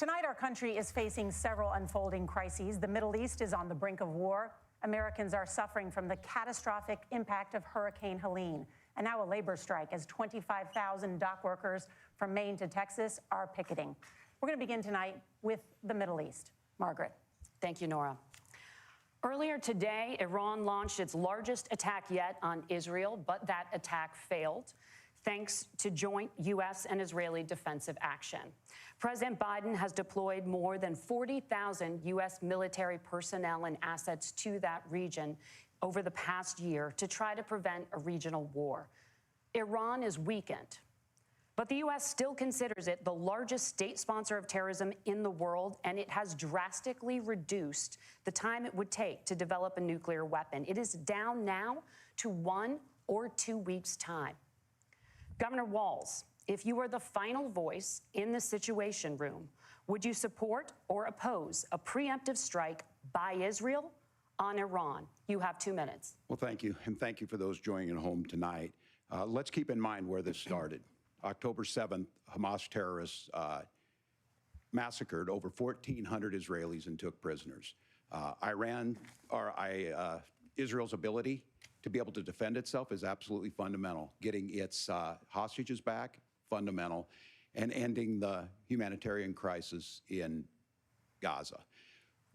Tonight, our country is facing several unfolding crises. The Middle East is on the brink of war. Americans are suffering from the catastrophic impact of Hurricane Helene. And now a labor strike as 25,000 dock workers from Maine to Texas are picketing. We're going to begin tonight with the Middle East. Margaret. Thank you, Nora. Earlier today, Iran launched its largest attack yet on Israel, but that attack failed, thanks to joint U.S. and Israeli defensive action. President Biden has deployed more than 40,000 U.S. military personnel and assets to that region over the past year to try to prevent a regional war. Iran is weakened, but the U.S. still considers it the largest state sponsor of terrorism in the world, and it has drastically reduced the time it would take to develop a nuclear weapon. It is down now to 1 or 2 weeks' time. Governor Walz, if you were the final voice in the Situation Room, would you support or oppose a preemptive strike by Israel on Iran? You have 2 minutes. Well, thank you, and thank you for those joining at home tonight. Let's keep in mind where this started. October 7th, Hamas terrorists massacred over 1,400 Israelis and took prisoners. Israel's ability to be able to defend itself is absolutely fundamental. Getting its hostages back, fundamental, and ending the humanitarian crisis in Gaza.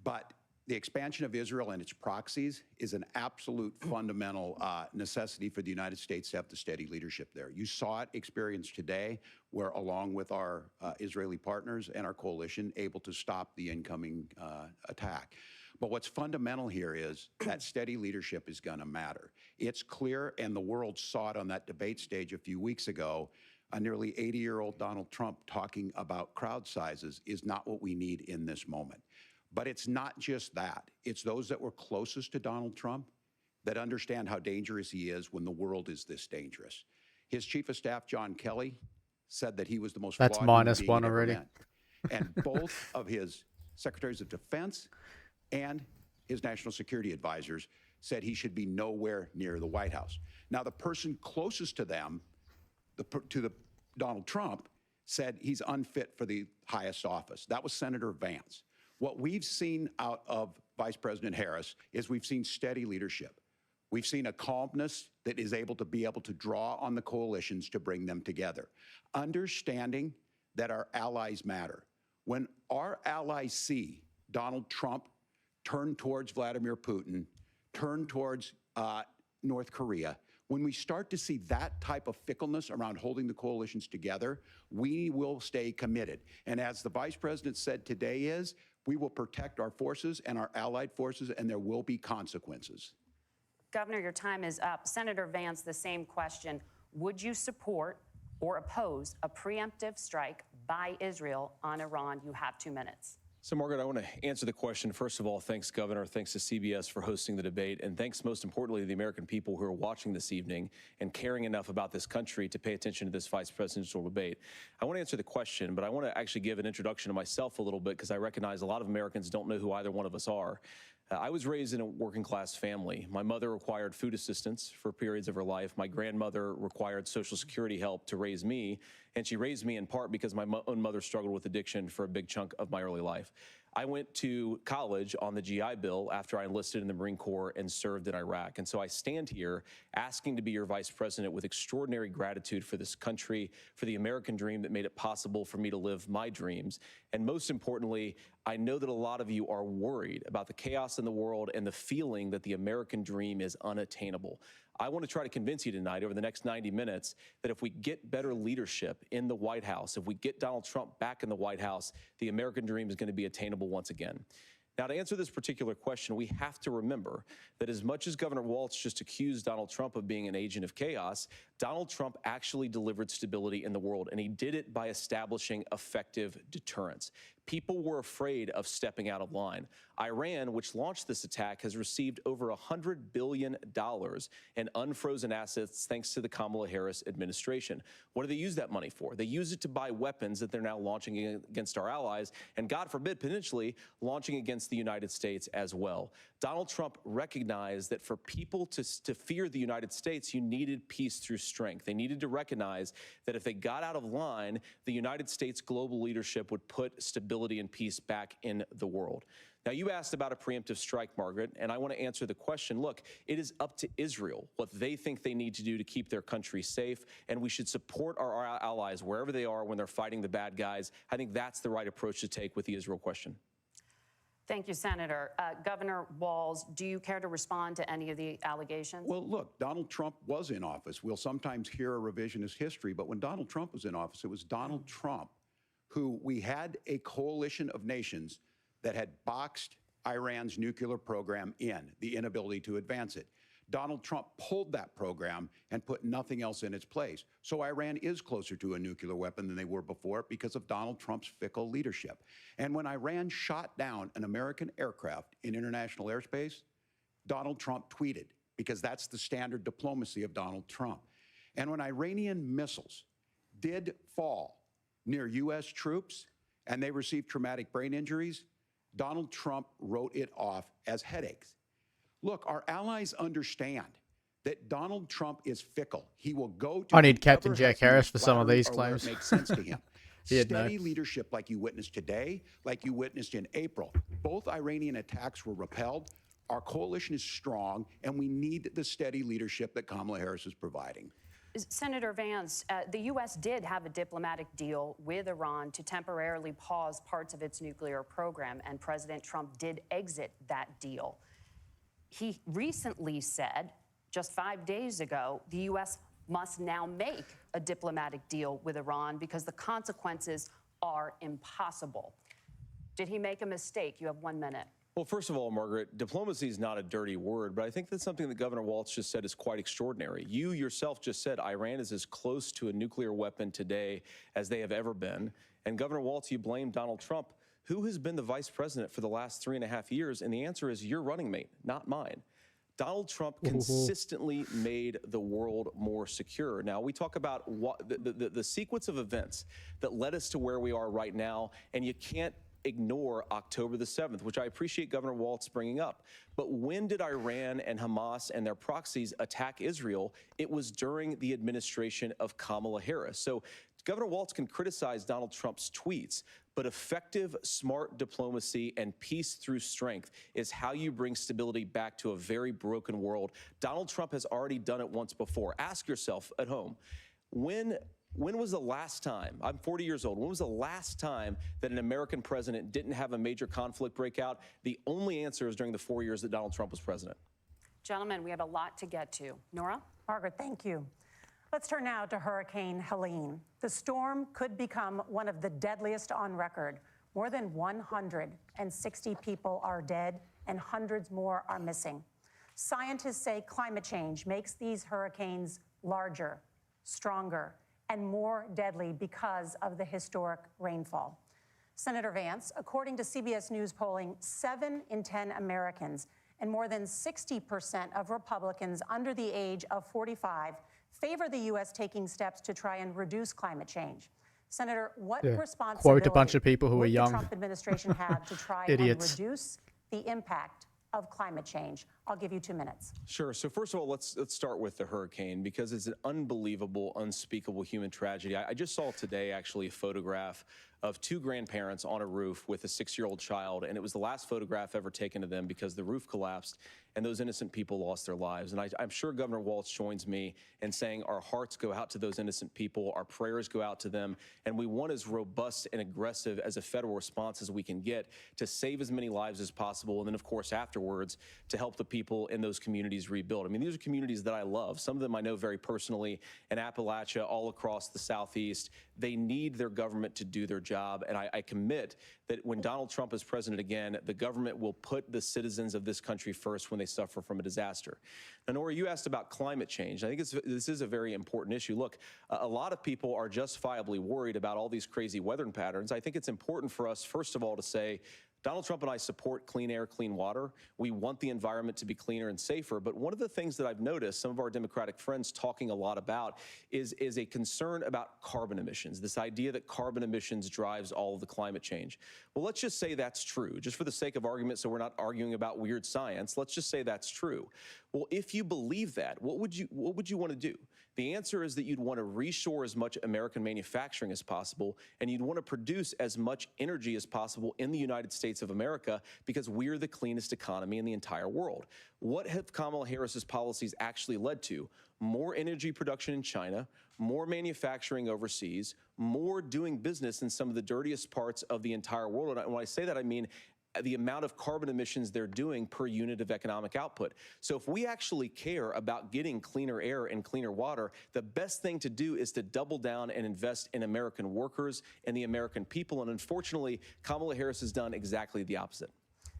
But the expansion of Israel and its proxies is an absolute fundamental necessity for the United States to have the steady leadership there. You saw it experienced today, where along with our Israeli partners and our coalition, able to stop the incoming attack. But what's fundamental here is that steady leadership is going to matter. It's clear, and the world saw it on that debate stage a few weeks ago, a nearly 80-year-old Donald Trump talking about crowd sizes is not what we need in this moment. But it's not just that. It's those that were closest to Donald Trump that understand how dangerous he is when the world is this dangerous. His chief of staff, John Kelly, said that he was the most flawed human being -1 he ever already. met. And both of his secretaries of defense and his national security advisors said he should be nowhere near the White House. Now, the person closest to them, Donald Trump, said he's unfit for the highest office. That was Senator Vance. What we've seen out of Vice President Harris is we've seen steady leadership. We've seen a calmness that is able to draw on the coalitions to bring them together. Understanding that our allies matter. When our allies see Donald Trump turn towards Vladimir Putin, turn towards North Korea, when we start to see that type of fickleness around holding the coalitions together, we will stay committed. And as the Vice President said today we will protect our forces and our allied forces, and there will be consequences. Governor, your time is up. Senator Vance, the same question. Would you support or oppose a preemptive strike by Israel on Iran? You have 2 minutes. So, Margaret, I want to answer the question. First of all, thanks, Governor. Thanks to CBS for hosting the debate. And thanks, most importantly, to the American people who are watching this evening and caring enough about this country to pay attention to this vice presidential debate. I want to answer the question, but I want to actually give an introduction to myself a little bit because I recognize a lot of Americans don't know who either one of us are. I was raised in a working-class family. My mother required food assistance for periods of her life. My grandmother required Social Security help to raise me, and she raised me in part because my own mother struggled with addiction for a big chunk of my early life. I went to college on the GI Bill after I enlisted in the Marine Corps and served in Iraq. And so I stand here asking to be your vice president with extraordinary gratitude for this country, for the American dream that made it possible for me to live my dreams. And most importantly, I know that a lot of you are worried about the chaos in the world and the feeling that the American dream is unattainable. I want to try to convince you tonight over the next 90 minutes that if we get better leadership in the White House, if we get Donald Trump back in the White House, the American dream is going to be attainable once again. Now, to answer this particular question, we have to remember that as much as Governor Walz just accused Donald Trump of being an agent of chaos, Donald Trump actually delivered stability in the world, and he did it by establishing effective deterrence. People were afraid of stepping out of line. Iran, which launched this attack, has received over $100 billion in unfrozen assets thanks to the Kamala Harris administration. What do they use that money for? They use it to buy weapons that they're now launching against our allies, and God forbid, potentially launching against the United States as well. Donald Trump recognized that for people to fear the United States, you needed peace through strength. They needed to recognize that if they got out of line, the United States global leadership would put stability stability and peace back in the world. Now, you asked about a preemptive strike, Margaret, and I want to answer the question. Look, it is up to Israel what they think they need to do to keep their country safe, and we should support our allies wherever they are when they're fighting the bad guys. I think that's the right approach to take with the Israel question. Thank you, Senator. Governor Walz, do you care to respond to any of the allegations? Well, look, Donald Trump was in office. We'll sometimes hear a revisionist history, but when Donald Trump was in office, it was Donald Trump who we had a coalition of nations that had boxed Iran's nuclear program in, the inability to advance it. Donald Trump pulled that program and put nothing else in its place. So Iran is closer to a nuclear weapon than they were before because of Donald Trump's fickle leadership. And when Iran shot down an American aircraft in international airspace, Donald Trump tweeted, because that's the standard diplomacy of Donald Trump. And when Iranian missiles did fall near U.S. troops and they received traumatic brain injuries, Donald Trump wrote it off as headaches. Look, our allies understand that Donald Trump is fickle. He will go to I need Captain whoever Jack has the Harris most for some of flattery these or where claims. It makes sense to him. He'd know. Steady leadership like you witnessed today, like you witnessed in April. Both Iranian attacks were repelled. Our coalition is strong, and we need the steady leadership that Kamala Harris is providing. Senator Vance, the U.S. did have a diplomatic deal with Iran to temporarily pause parts of its nuclear program, and President Trump did exit that deal. He recently said, just 5 days ago, the U.S. must now make a diplomatic deal with Iran because the consequences are impossible. Did he make a mistake? You have 1 minute. Well, first of all, Margaret, diplomacy is not a dirty word, but I think that's something that Governor Walz just said is quite extraordinary. You yourself just said Iran is as close to a nuclear weapon today as they have ever been. And Governor Walz, you blame Donald Trump. Who has been the vice president for the last 3.5 years? And the answer is your running mate, not mine. Donald Trump consistently made the world more secure. Now, we talk about the sequence of events that led us to where we are right now, and you can't ignore October the 7th, which I appreciate Governor Walz bringing up. But when did Iran and Hamas and their proxies attack Israel? It was during the administration of Kamala Harris. So Governor Walz can criticize Donald Trump's tweets, but effective, smart diplomacy and peace through strength is how you bring stability back to a very broken world. Donald Trump has already done it once before. Ask yourself at home, when was the last time, I'm 40 years old, when was the last time that an American president didn't have a major conflict break out? The only answer is during the 4 years that Donald Trump was president. Gentlemen, we have a lot to get to. Nora? Margaret, thank you. Let's turn now to Hurricane Helene. The storm could become one of the deadliest on record. More than 160 people are dead and hundreds more are missing. Scientists say climate change makes these hurricanes larger, stronger, and more deadly because of the historic rainfall. Senator Vance, according to CBS News polling, 7 in 10 Americans and more than 60% of Republicans under the age of 45 favor the U.S. taking steps to try and reduce climate change. Senator, what responsibility Quote a bunch of people who are would young the Trump administration have to try idiots. and reduce the impact of climate change? I'll give you 2 minutes. Sure. So first of all, let's start with the hurricane because it's an unbelievable, unspeakable human tragedy. I just saw today actually a photograph of 2 grandparents on a roof with a 6-year-old child, and it was the last photograph ever taken of them because the roof collapsed and those innocent people lost their lives. And I'm sure Governor Walz joins me in saying our hearts go out to those innocent people, our prayers go out to them, and we want as robust and aggressive as a federal response as we can get to save as many lives as possible, and then, of course, afterwards, to help the people in those communities rebuild. I mean, these are communities that I love. Some of them I know very personally in Appalachia, all across the Southeast. They need their government to do their job, and I commit that when Donald Trump is president again, the government will put the citizens of this country first when they suffer from a disaster. Now, Nora, you asked about climate change. I think this is a very important issue. Look, a lot of people are justifiably worried about all these crazy weather patterns. I think it's important for us, first of all, to say Donald Trump and I support clean air, clean water. We want the environment to be cleaner and safer. But one of the things that I've noticed some of our Democratic friends talking a lot about is a concern about carbon emissions, this idea that carbon emissions drives all of the climate change. Well, let's just say that's true, just for the sake of argument, so we're not arguing about weird science. Let's just say that's true. Well, if you believe that, what would you want to do? The answer is that you'd want to reshore as much American manufacturing as possible, and you'd want to produce as much energy as possible in the United States of America because we're the cleanest economy in the entire world. What have Kamala Harris's policies actually led to? More energy production in China, more manufacturing overseas, more doing business in some of the dirtiest parts of the entire world. And when I say that, I mean the amount of carbon emissions they're doing per unit of economic output. So if we actually care about getting cleaner air and cleaner water, the best thing to do is to double down and invest in American workers and the American people. And unfortunately, Kamala Harris has done exactly the opposite.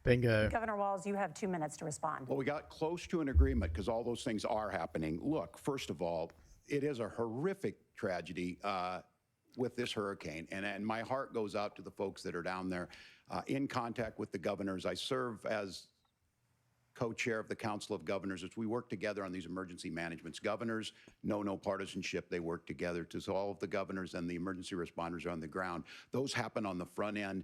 Bingo. Governor Walz, you have 2 minutes to respond. Well, we got close to an agreement because all those things are happening. Look, first of all, it is a horrific tragedy with this hurricane, and my heart goes out to the folks that are down there in contact with the governors. I serve as co-chair of the Council of Governors as we work together on these emergency managements. Governors know no partisanship. They work together to all of the governors and the emergency responders are on the ground. Those happen on the front end.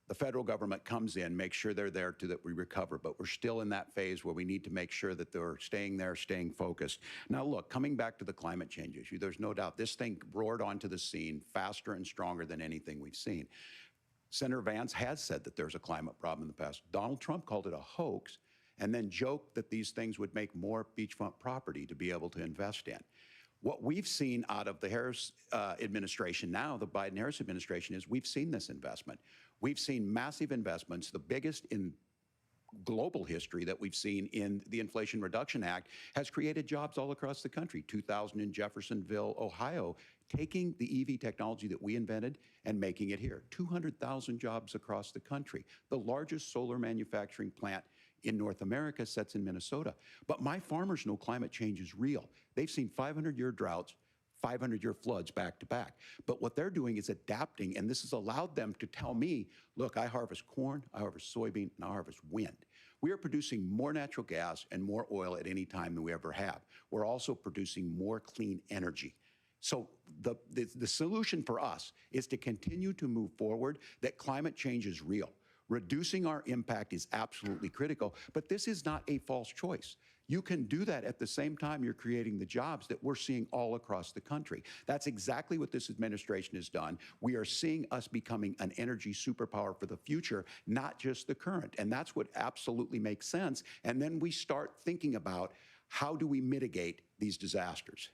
The federal government comes in, makes sure they're there to that we recover, but we're still in that phase where we need to make sure that they're staying there, staying focused. Now, look, coming back to the climate change issue, there's no doubt this thing roared onto the scene faster and stronger than anything we've seen. Senator Vance has said that there's a climate problem in the past. Donald Trump called it a hoax and then joked that these things would make more beachfront property to be able to invest in. What we've seen out of the Harris administration now, the Biden-Harris administration, is we've seen this investment. We've seen massive investments, the biggest in global history that we've seen in the Inflation Reduction Act has created jobs all across the country. 2,000 in Jeffersonville, Ohio, taking the EV technology that we invented and making it here. 200,000 jobs across the country. The largest solar manufacturing plant in North America sits in Minnesota. But my farmers know climate change is real. They've seen 500-year droughts, 500-year floods back to back. But what they're doing is adapting, and this has allowed them to tell me, look, I harvest corn, I harvest soybean, and I harvest wind. We are producing more natural gas and more oil at any time than we ever have. We're also producing more clean energy. So the solution for us is to continue to move forward, that climate change is real. Reducing our impact is absolutely critical, but this is not a false choice. You can do that at the same time you're creating the jobs that we're seeing all across the country. That's exactly what this administration has done. We are seeing us becoming an energy superpower for the future, not just the current. And that's what absolutely makes sense. And then we start thinking about how do we mitigate these disasters.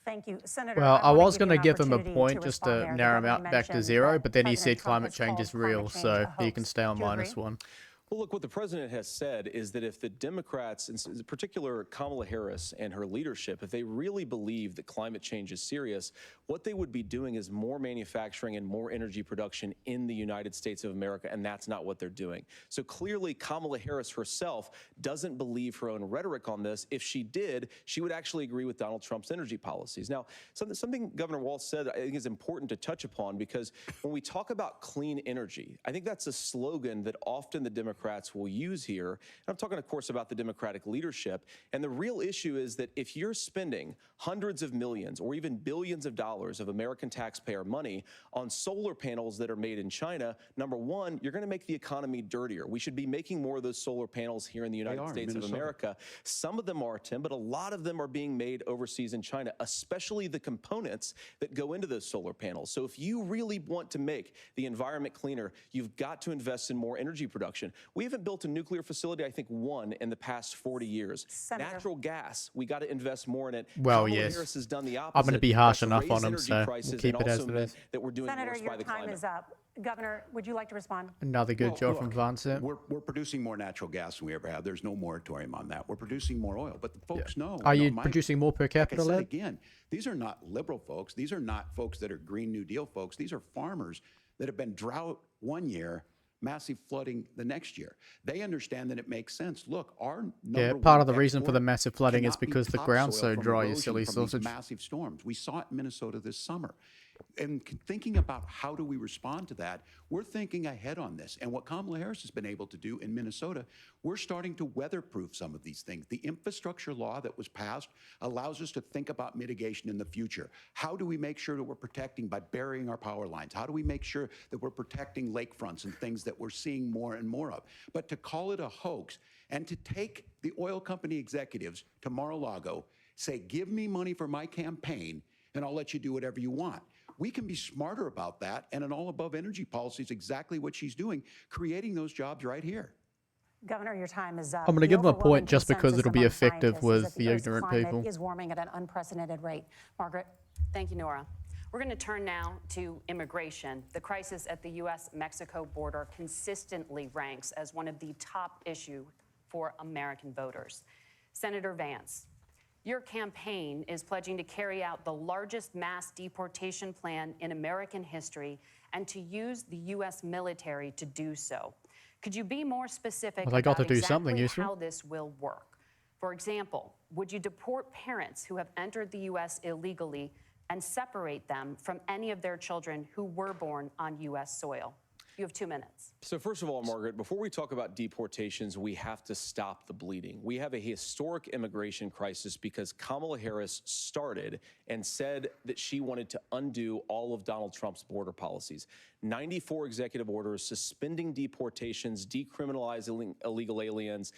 Thank you, Senator. Well, I was going to give him a point just to narrow him out back to zero, but then he said climate change is real, so he can stay on -1. Well, look, what the president has said is that if the Democrats, in particular Kamala Harris and her leadership, if they really believe that climate change is serious, what they would be doing is more manufacturing and more energy production in the United States of America, and that's not what they're doing. So clearly, Kamala Harris herself doesn't believe her own rhetoric on this. If she did, she would actually agree with Donald Trump's energy policies. Now, something Governor Walz said I think is important to touch upon, because when we talk about clean energy, I think that's a slogan that often the Democrats will use here. And I'm talking, of course, about the Democratic leadership. And the real issue is that if you're spending hundreds of millions or even billions of dollars of American taxpayer money on solar panels that are made in China, number one, you're going to make the economy dirtier. We should be making more of those solar panels here in the United States of America. Some of them are, Tim, but a lot of them are being made overseas in China, especially the components that go into those solar panels. So if you really want to make the environment cleaner, you've got to invest in more energy production. We haven't built a nuclear facility, I think, one in the past 40 years. Senator. Natural gas, we got to invest more in it. Well, Kamala yes. Harris has done the opposite. I'm going to be harsh That's enough raise on him, energy so we'll prices keep and it as also it meant is. that we're doing Senator, worse by your the time climate. is up. Governor, would you like to respond? Another good job Look, from Vance. We're producing more natural gas than we ever have. There's no moratorium on that. We're producing more oil, but the folks know. Are you Mike, producing more per like I capita, said lad? again, these are not liberal folks. These are not folks that are Green New Deal folks. These are farmers that have been drought one year, massive flooding the next year. They understand that it makes sense. Look, our Yeah, number part one of the reason for the export massive flooding is cannot be because the ground's topsoil so from dry, you erosion silly from these sausage. massive storms. We saw it in Minnesota this summer. And thinking about how do we respond to that, we're thinking ahead on this. And what Kamala Harris has been able to do in Minnesota, we're starting to weatherproof some of these things. The infrastructure law that was passed allows us to think about mitigation in the future. How do we make sure that we're protecting by burying our power lines? How do we make sure that we're protecting lakefronts and things that we're seeing more and more of? But to call it a hoax and to take the oil company executives to Mar-a-Lago Say, give me money for my campaign, and I'll let you do whatever you want. We can be smarter about that, and an all-above energy policy is exactly what she's doing, creating those jobs right here. Governor, your time is up. I'm going to give them a overwhelming point just because consensus it'll be among effective scientists is with that the Earth's ignorant climate people. is warming at an unprecedented rate. Margaret? Thank you, Nora. We're going to turn now to immigration. The crisis at the U.S.-Mexico border consistently ranks as one of the top issues for American voters. Senator Vance, your campaign is pledging to carry out the largest mass deportation plan in American history and to use the U.S. military to do so. Could you be more specific Well, they got about to do something exactly useful. how this will work? For example, would you deport parents who have entered the U.S. illegally and separate them from any of their children who were born on U.S. soil? You have 2 minutes. So first of all, Margaret, before we talk about deportations, we have to stop the bleeding. We have a historic immigration crisis because Kamala Harris started and said that she wanted to undo all of Donald Trump's border policies. 94 executive orders suspending deportations, decriminalizing illegal aliens,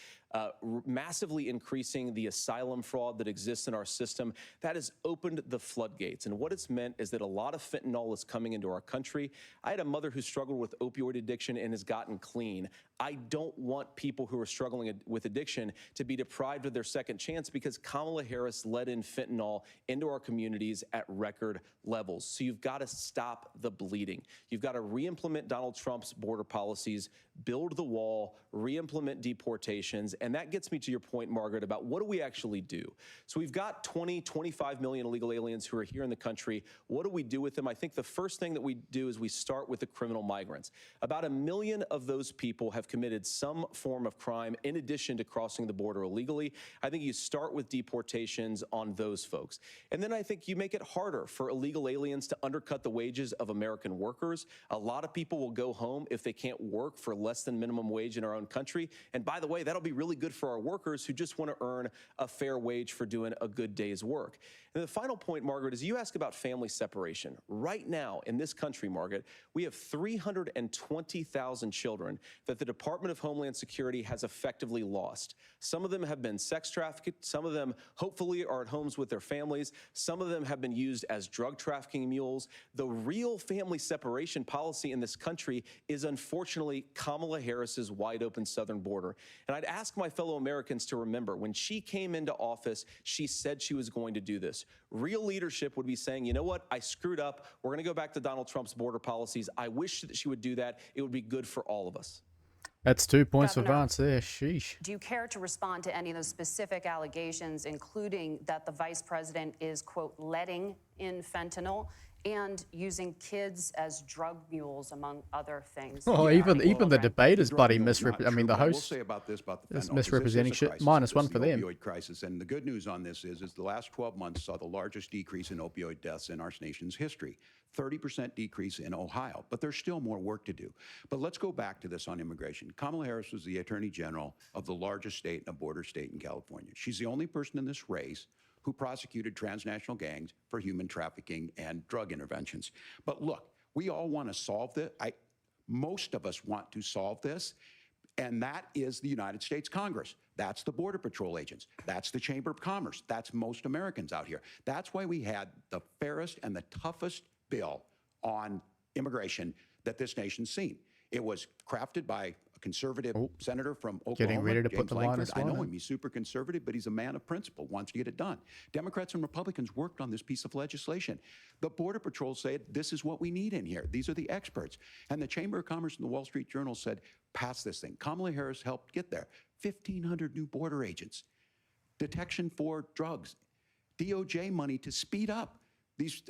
massively increasing the asylum fraud that exists in our system. That has opened the floodgates. And what it's meant is that a lot of fentanyl is coming into our country. I had a mother who struggled with opioid addiction and has gotten clean. I don't want people who are struggling with addiction to be deprived of their second chance because Kamala Harris let in fentanyl into our communities at record levels. So you've got to stop the bleeding. You've got to re-implement Donald Trump's border policies, build the wall, re-implement deportations. And that gets me to your point, Margaret, about what do we actually do? So we've got 25 million illegal aliens who are here in the country. What do we do with them? I think the first thing that we do is we start with the criminal migrants. About 1 million of those people have committed some form of crime in addition to crossing the border illegally. I think you start with deportations on those folks. And then I think you make it harder for illegal aliens to undercut the wages of American workers. A lot of people will go home if they can't work for less than minimum wage in our own country. And by the way, that'll be really good for our workers who just want to earn a fair wage for doing a good day's work. And the final point, Margaret, is you ask about family separation. Right now in this country, Margaret, we have 320,000 children that the Department of Homeland Security has effectively lost. Some of them have been sex trafficked. Some of them hopefully are at homes with their families. Some of them have been used as drug trafficking mules. The real family separation policy in this country is unfortunately Kamala Harris's wide open southern border. And I'd ask my fellow Americans to remember when she came into office, she said she was going to do this. Real leadership would be saying, you know what, I screwed up. We're going to go back to Donald Trump's border policies. I wish that she would do that. It would be good for all of us. That's 2 points for Governor, Vance there. Sheesh. Do you care to respond to any of those specific allegations, including that the vice president is, quote, letting in fentanyl and using kids as drug mules, among other things? Oh, even the debaters bloody the the I will host say about this, about the is fentanyl, 'cause this misrepresenting a shit. crisis. -1 This for is the them. opioid crisis, and the good news on this is the last 12 months saw the largest decrease in opioid deaths in our nation's history. 30% decrease in Ohio, but there's still more work to do. But let's go back to this on immigration. Kamala Harris was the Attorney General of the largest state and a border state in California. She's the only person in this race who prosecuted transnational gangs for human trafficking and drug interventions. But look, we all want to solve this. Most of us want to solve this, and that is the United States Congress. That's the Border Patrol agents. That's the Chamber of Commerce. That's most Americans out here. That's why we had the fairest and the toughest bill on immigration that this nation's seen. It was crafted by a conservative senator from Oklahoma, Getting ready to James put the Langford. line I know on. him. He's super conservative, but he's a man of principle, wants to get it done. Democrats and Republicans worked on this piece of legislation. The Border Patrol said, this is what we need in here. These are the experts. And the Chamber of Commerce and the Wall Street Journal said, pass this thing. Kamala Harris helped get there. 1,500 new border agents, detection for drugs, DOJ money to speed up these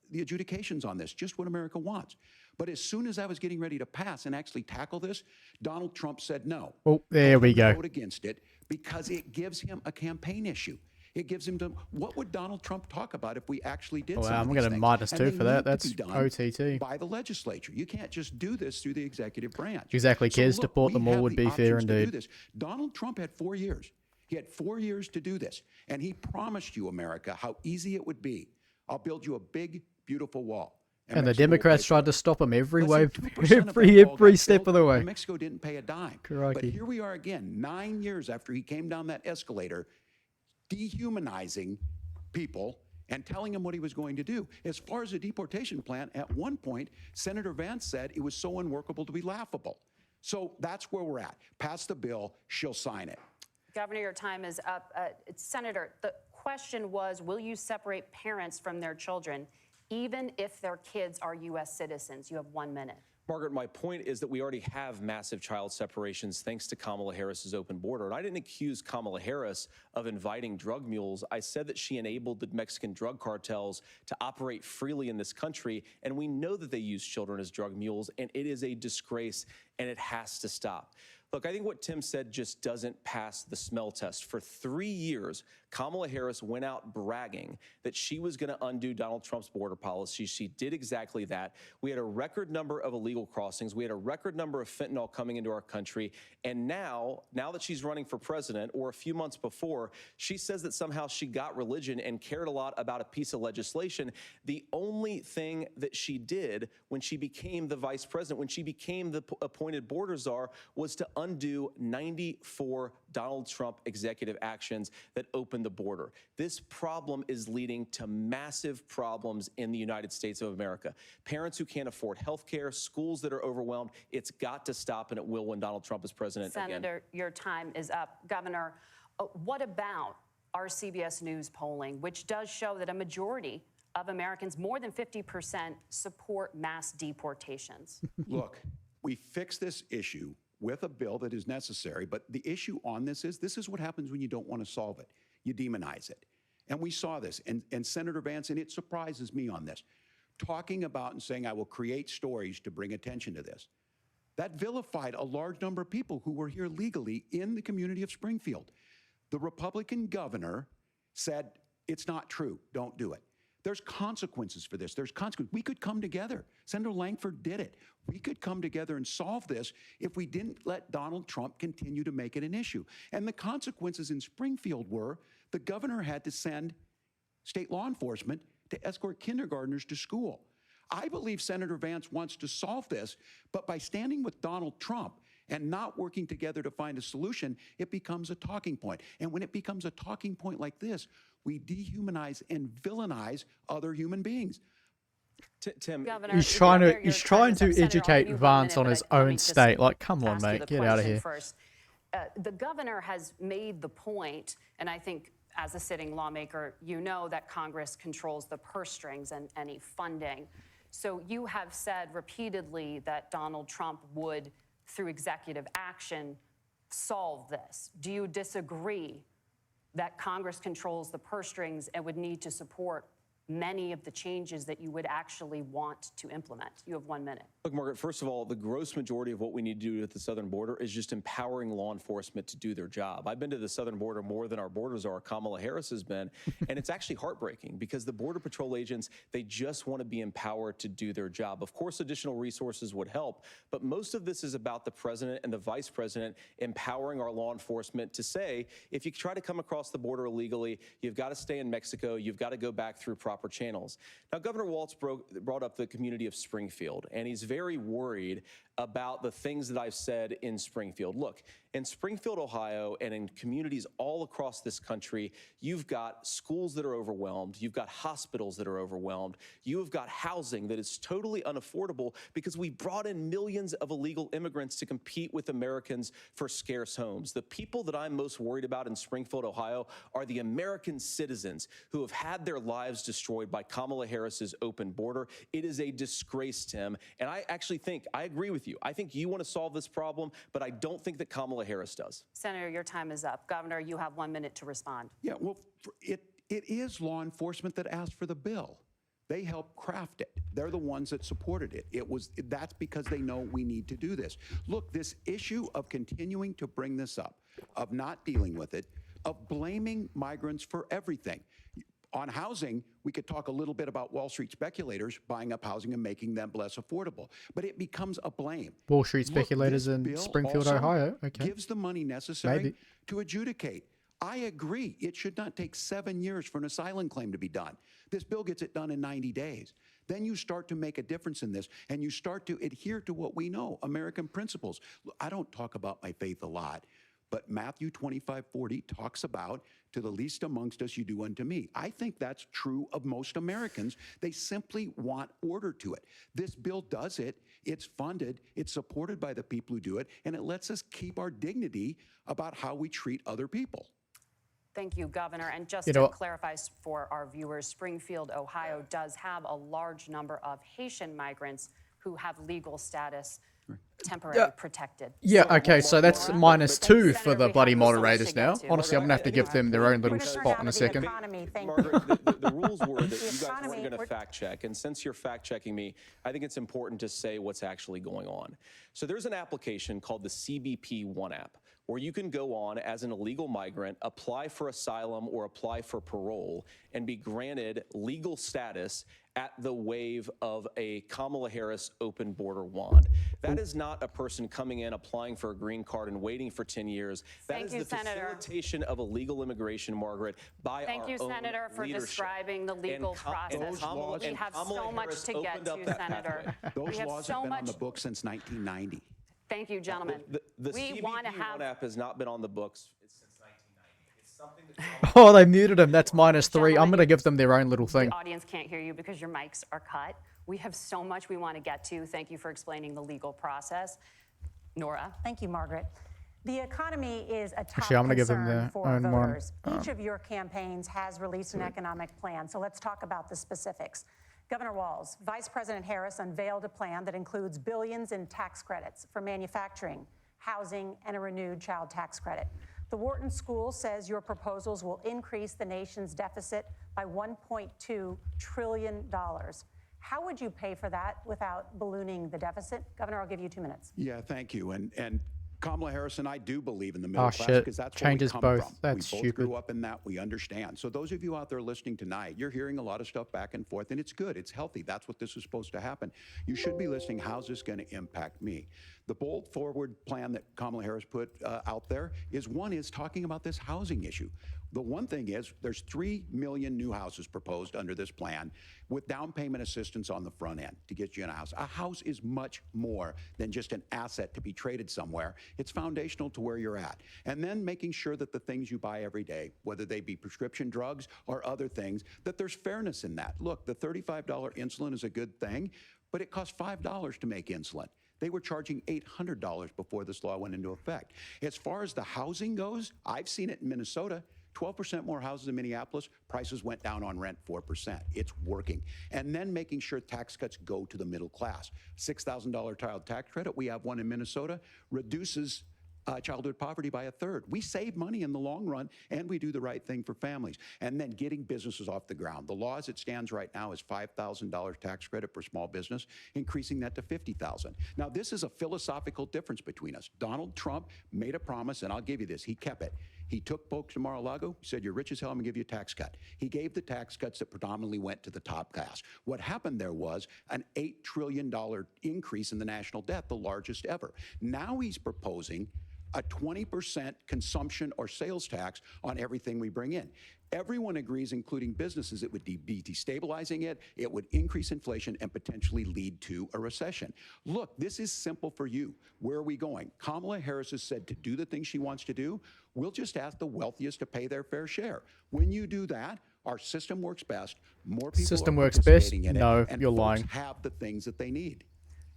the adjudications on this, just what America wants. But as soon as I was getting ready to pass and actually tackle this, Donald Trump said no. Oh, there we go. Vote against it because it gives him a campaign issue. It gives him what would Donald Trump talk about if we actually did Well, some of I'm these going to things? -2 And they for that. need to That's be done OTT. by the legislature. You can't just do this through the executive branch. Exactly, So kids. look, Deport we them all have would the be fair options to do indeed. this. Donald Trump had 4 years. He had 4 years to do this, and he promised you, America, how easy it would be. I'll build you a big, beautiful wall. And the Mexico will Democrats pay for tried it. to stop him every Less way, than 2% of that wall every got step built, of the way. and Mexico didn't pay a dime. But Crikey. here we are again, 9 years after he came down that escalator, dehumanizing people and telling him what he was going to do. As far as the deportation plan, at one point, Senator Vance said it was so unworkable to be laughable. So that's where we're at. Pass the bill, she'll sign it. Governor, your time is up. Senator, the question was, will you separate parents from their children, even if their kids are U.S. citizens? You have 1 minute. Margaret, my point is that we already have massive child separations thanks to Kamala Harris's open border. And I didn't accuse Kamala Harris of inviting drug mules. I said that she enabled the Mexican drug cartels to operate freely in this country. And we know that they use children as drug mules, and it is a disgrace, and it has to stop. Look, I think what Tim said just doesn't pass the smell test. For 3 years, Kamala Harris went out bragging that she was going to undo Donald Trump's border policy. She did exactly that. We had a record number of illegal crossings. We had a record number of fentanyl coming into our country. And now that she's running for president, or a few months before, she says that somehow she got religion and cared a lot about a piece of legislation. The only thing that she did when she became the vice president, when she became the appointed border czar, was to undo 94 Donald Trump executive actions that opened the border. This problem is leading to massive problems in the United States of America. Parents who can't afford health care, schools that are overwhelmed. It's got to stop, and it will when Donald Trump is president again. Senator, your time is up. Governor, what about our CBS News polling, which does show that a majority of Americans, more than 50%, support mass deportations? Look, we fix this issue with a bill that is necessary, but the issue on this is what happens when you don't want to solve it. You demonize it. And we saw this, and Senator Vance, and it surprises me on this, talking about and saying, I will create stories to bring attention to this. That vilified a large number of people who were here legally in the community of Springfield. The Republican governor said, it's not true, don't do it. There's consequences for this. There's consequences. We could come together. Senator Langford did it. We could come together and solve this if we didn't let Donald Trump continue to make it an issue. And the consequences in Springfield were the governor had to send state law enforcement to escort kindergartners to school. I believe Senator Vance wants to solve this, but by standing with Donald Trump and not working together to find a solution, it becomes a talking point. And when it becomes a talking point like this, we dehumanize and villainize other human beings. Tim, Governor, he's trying to educate Vance on his own state. Like, come on, mate, get out of here. First. The governor has made the point, and I think as a sitting lawmaker, you know that Congress controls the purse strings and any funding. So you have said repeatedly that Donald Trump would, through executive action, solve this. Do you disagree that Congress controls the purse strings and would need to support many of the changes that you would actually want to implement? You have 1 minute. Look, Margaret, first of all, the gross majority of what we need to do at the southern border is just empowering law enforcement to do their job. I've been to the southern border more than our border czar, Kamala Harris, has been, and it's actually heartbreaking because the Border Patrol agents, they just want to be empowered to do their job. Of course, additional resources would help, but most of this is about the president and the vice president empowering our law enforcement to say, if you try to come across the border illegally, you've got to stay in Mexico, you've got to go back through proper channels. Now, Governor Walz brought up the community of Springfield, and he's very worried about the things that I've said in Springfield. Look, in Springfield, Ohio, and in communities all across this country, you've got schools that are overwhelmed. You've got hospitals that are overwhelmed. You have got housing that is totally unaffordable because we brought in millions of illegal immigrants to compete with Americans for scarce homes. The people that I'm most worried about in Springfield, Ohio, are the American citizens who have had their lives destroyed by Kamala Harris's open border. It is a disgrace, Tim. And I actually think, I agree with you. I think you want to solve this problem, but I don't think that Kamala Harris does. Senator, your time is up. Governor, you have 1 minute to respond. Yeah, well, it is law enforcement that asked for the bill. They helped craft it. They're the ones that supported it. That's because they know we need to do this. Look, this issue of continuing to bring this up, of not dealing with it, of blaming migrants for everything. On housing, we could talk a little bit about Wall Street speculators buying up housing and making them less affordable, but it becomes a blame. Wall Street speculators in Springfield, Ohio. Okay. Gives the money necessary to adjudicate. I agree. It should not take 7 years for an asylum claim to be done. This bill gets it done in 90 days. Then you start to make a difference in this, and you start to adhere to what we know, American principles. I don't talk about my faith a lot, But Matthew 25:40 talks about, to the least amongst us you do unto me. I think that's true of most Americans. They simply want order to it. This bill does it. It's funded. It's supported by the people who do it. And it lets us keep our dignity about how we treat other people. Thank you, Governor. And just to clarify for our viewers, Springfield, Ohio does have a large number of Haitian migrants who have legal status temporarily protected. Yeah, okay, so that's -2 for the bloody moderators now. Honestly, I'm going to have to give them their own little spot in a second. Margaret, the rules were that you guys weren't going to fact check. And since you're fact checking me, I think it's important to say what's actually going on. So there's an application called the CBP One app, where you can go on as an illegal migrant, apply for asylum or apply for parole, and be granted legal status at the wave of a Kamala Harris open border wand. That is not a person coming in, applying for a green card and waiting for 10 years. That is the facilitation of illegal immigration, Margaret, by our own Thank you, Senator, for leadership. describing the legal process. We have so much to get to, Senator. Those laws have been on the books since 1990. Thank you, gentlemen. The CBP One app has not been on the books since 1990. It's something that Oh, they muted him. That's -3. I'm going to give them their own little thing. The audience can't hear you because your mics are cut. We have so much we want to get to. Thank you for explaining the legal process. Nora. Thank you, Margaret. The economy is a top Actually, I'm going to give them concern their for own one. voters. Each of your campaigns has released an economic plan, so let's talk about the specifics. Governor Walz, Vice President Harris unveiled a plan that includes billions in tax credits for manufacturing, housing, and a renewed child tax credit. The Wharton School says your proposals will increase the nation's deficit by $1.2 trillion. How would you pay for that without ballooning the deficit? Governor, I'll give you 2 minutes. Yeah, thank you. And Kamala Harris and I do believe in the middle class shit. because that's Changes where we come both. from. That's we both stupid. grew up in that. We understand. So those of you out there listening tonight, you're hearing a lot of stuff back and forth, and it's good. It's healthy. That's what this is supposed to happen. You should be listening. How's this going to impact me? The bold forward plan that Kamala Harris put out there is talking about this housing issue. The one thing is there's 3 million new houses proposed under this plan with down payment assistance on the front end to get you in a house. A house is much more than just an asset to be traded somewhere. It's foundational to where you're at. And then making sure that the things you buy every day, whether they be prescription drugs or other things, that there's fairness in that. Look, the $35 insulin is a good thing, but it costs $5 to make insulin. They were charging $800 before this law went into effect. As far as the housing goes, I've seen it in Minnesota. 12% more houses in Minneapolis, prices went down on rent 4%. It's working. And then making sure tax cuts go to the middle class. $6,000 child tax credit, we have one in Minnesota, reduces childhood poverty by 1/3. We save money in the long run, and we do the right thing for families. And then getting businesses off the ground. The law as it stands right now is $5,000 tax credit for small business, increasing that to $50,000. Now, this is a philosophical difference between us. Donald Trump made a promise, and I'll give you this, he kept it. He took folks to Mar-a-Lago, said, you're rich as hell, I'm gonna give you a tax cut. He gave the tax cuts that predominantly went to the top class. What happened there was an $8 trillion increase in the national debt, the largest ever. Now he's proposing a 20% consumption or sales tax on everything we bring in. Everyone agrees, including businesses, it would be destabilizing it, it would increase inflation and potentially lead to a recession. Look, this is simple for you. Where are we going? Kamala Harris has said to do the things she wants to do, we'll just ask the wealthiest to pay their fair share. When you do that, our system works best, more people System are works best? participating in it, No, and you're folks lying. have the things that they need.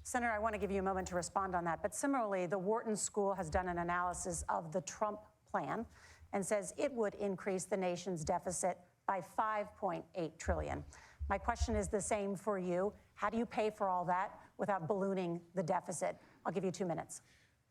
Senator, I want to give you a moment to respond on that. But similarly, the Wharton School has done an analysis of the Trump plan and says it would increase the nation's deficit by $5.8 trillion. My question is the same for you. How do you pay for all that without ballooning the deficit? I'll give you 2 minutes.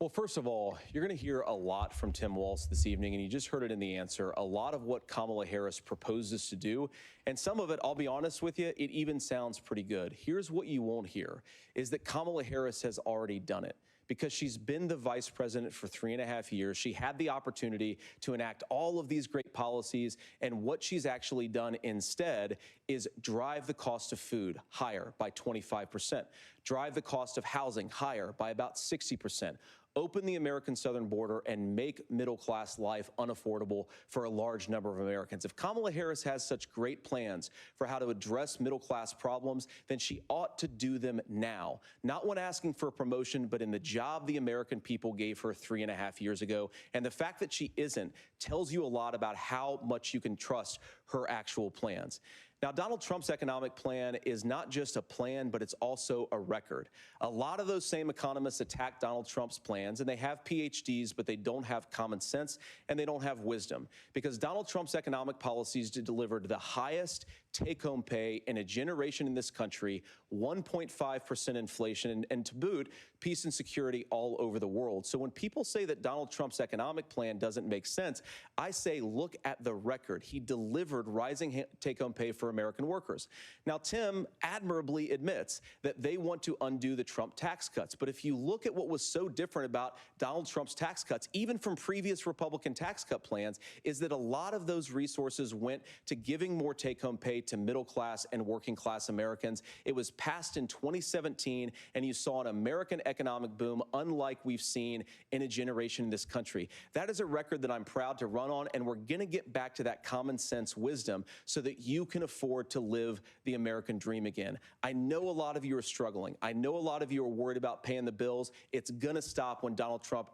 Well, first of all, you're going to hear a lot from Tim Walz this evening, and you just heard it in the answer, a lot of what Kamala Harris proposes to do. And some of it, I'll be honest with you, it even sounds pretty good. Here's what you won't hear, is that Kamala Harris has already done it. Because she's been the vice president for 3.5 years. She had the opportunity to enact all of these great policies, and what she's actually done instead is drive the cost of food higher by 25%, drive the cost of housing higher by about 60%, open the American southern border, and make middle-class life unaffordable for a large number of Americans. If Kamala Harris has such great plans for how to address middle-class problems, then she ought to do them now, not when asking for a promotion, but in the job the American people gave her 3.5 years ago. And the fact that she isn't tells you a lot about how much you can trust her actual plans. Now, Donald Trump's economic plan is not just a plan, but it's also a record. A lot of those same economists attack Donald Trump's plans, and they have PhDs, but they don't have common sense and they don't have wisdom, because Donald Trump's economic policies delivered the highest take-home pay in a generation in this country, 1.5% inflation, and to boot, peace and security all over the world. So when people say that Donald Trump's economic plan doesn't make sense, I say, look at the record. He delivered rising take-home pay for American workers. Now, Tim admirably admits that they want to undo the Trump tax cuts. But if you look at what was so different about Donald Trump's tax cuts, even from previous Republican tax cut plans, is that a lot of those resources went to giving more take-home pay to middle-class and working-class Americans. It was passed in 2017, and you saw an American economic boom unlike we've seen in a generation in this country. That is a record that I'm proud to run on, and we're going to get back to that common sense wisdom so that you can afford to live the American dream again. I know a lot of you are struggling. I know a lot of you are worried about paying the bills. It's going to stop when Donald Trump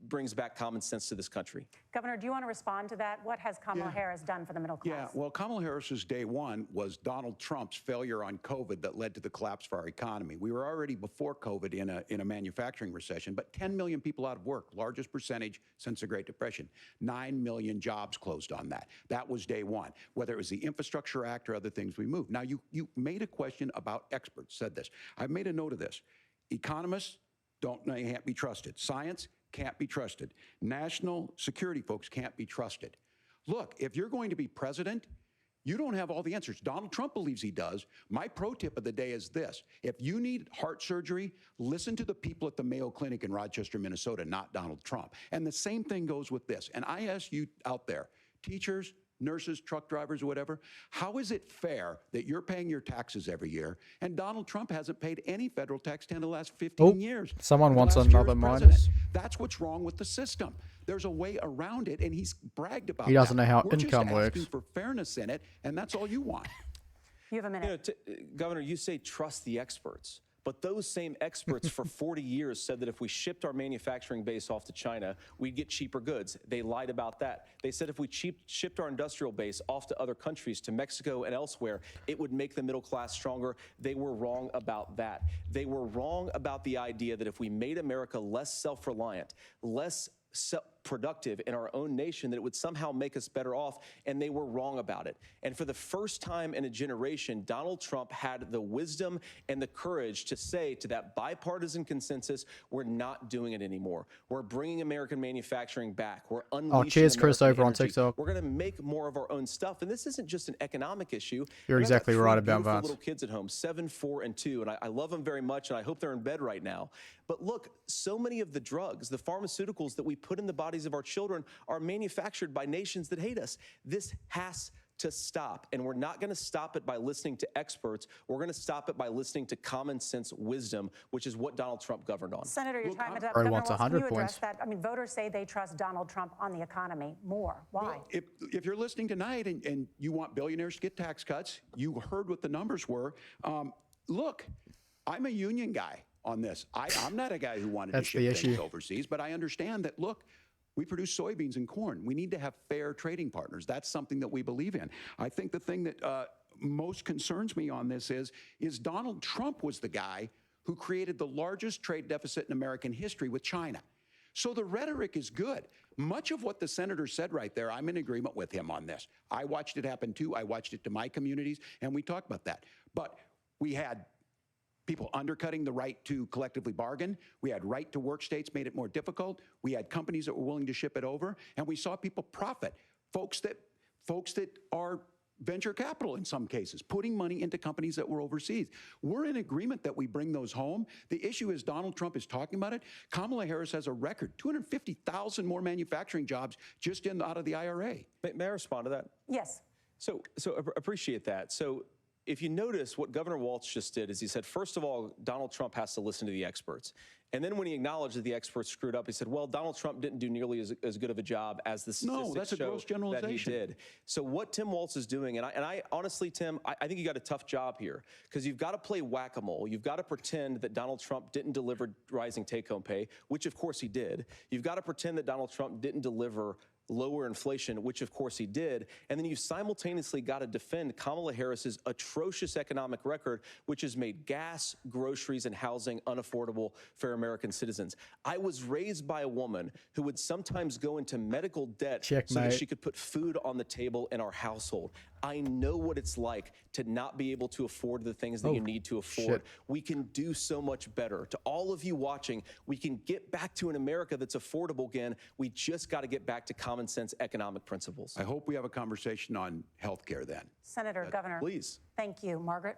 brings back common sense to this country. Governor, do you want to respond to that? What has Kamala Harris done for the middle class? Yeah, well, Kamala Harris's day one was Donald Trump's failure on COVID that led to the collapse of our economy. We were already before COVID in a manufacturing recession, but 10 million people out of work, largest percentage since the Great Depression. 9 million jobs closed on that. That was day one, whether it was the Infrastructure Act or other things we moved. Now, you made a question about experts, said this. I've made a note of this. Economists can't be trusted. Science can't be trusted. National security folks can't be trusted. Look, if you're going to be president, you don't have all the answers. Donald Trump believes he does. My pro tip of the day is this. If you need heart surgery, listen to the people at the Mayo Clinic in Rochester, Minnesota, not Donald Trump. And the same thing goes with this. And I ask you out there, teachers, nurses, truck drivers, whatever, how is it fair that you're paying your taxes every year and Donald Trump hasn't paid any federal tax in the last 15 years? Someone wants Last year another as minus. president. That's what's wrong with the system. There's a way around it, and he's bragged about He doesn't that. know how We're income just works. asking for fairness in it, and that's all you want. You have a minute. Governor, you say trust the experts. But those same experts for 40 years said that if we shipped our manufacturing base off to China, we'd get cheaper goods. They lied about that. They said if we shipped our industrial base off to other countries, to Mexico and elsewhere, it would make the middle class stronger. They were wrong about that. They were wrong about the idea that if we made America less self-reliant, less productive in our own nation, that it would somehow make us better off, and they were wrong about it. And for the first time in a generation, Donald Trump had the wisdom and the courage to say to that bipartisan consensus, we're not doing it anymore. We're bringing American manufacturing back. We're unleashing cheers, Chris, American over on energy. TikTok. We're going to make more of our own stuff. And this isn't just an economic issue. You're I got exactly 3 right about beautiful Vance. little kids at home, 7, 4, and 2, and I love them very much, and I hope they're in bed right now. But look, so many of the drugs, the pharmaceuticals that we put in the bodies of our children are manufactured by nations that hate us. This has to stop, and we're not going to stop it by listening to experts. We're going to stop it by listening to common sense wisdom, which is what Donald Trump governed on. Senator, your time is up. Probably Governor wants Walz, 100 can you address points. that? I mean, voters say they trust Donald Trump on the economy more. Why? If you're listening tonight and you want billionaires to get tax cuts, you heard what the numbers were. Look, I'm a union guy on this. I'm not a guy who wanted That's to the ship things issue. overseas, but I understand that, look, we produce soybeans and corn. We need to have fair trading partners. That's something that we believe in. I think the thing that most concerns me on this is Donald Trump was the guy who created the largest trade deficit in American history with China. So the rhetoric is good. Much of what the senator said right there, I'm in agreement with him on this. I watched it happen too. I watched it to my communities, and we talked about that. But we had people undercutting the right to collectively bargain. We had right to work states made it more difficult. We had companies that were willing to ship it over, and we saw people profit. Folks that are venture capital in some cases, putting money into companies that were overseas. We're in agreement that we bring those home. The issue is Donald Trump is talking about it. Kamala Harris has a record, 250,000 more manufacturing jobs just out of the IRA. May I respond to that? Yes. So appreciate that. So if you notice, what Governor Walz just did is he said, first of all, Donald Trump has to listen to the experts. And then when he acknowledged that the experts screwed up, he said, well, Donald Trump didn't do nearly as good of a job as the statistics that's a gross show generalization. that he did. So what Tim Walz is doing, and I honestly, Tim, I think you got a tough job here, because you've got to play whack-a-mole. You've got to pretend that Donald Trump didn't deliver rising take-home pay, which of course he did. You've got to pretend that Donald Trump didn't deliver lower inflation, which of course he did. And then you've simultaneously got to defend Kamala Harris's atrocious economic record, which has made gas, groceries, and housing unaffordable for American citizens. I was raised by a woman who would sometimes go into medical debt so that she could put food on the table in our household. I know what it's like to not be able to afford the things that you need to afford. We can do so much better. To all of you watching, we can get back to an America that's affordable again. We just got to get back to common sense economic principles. I hope we have a conversation on health care then. Senator, Governor. Please. Thank you. Margaret?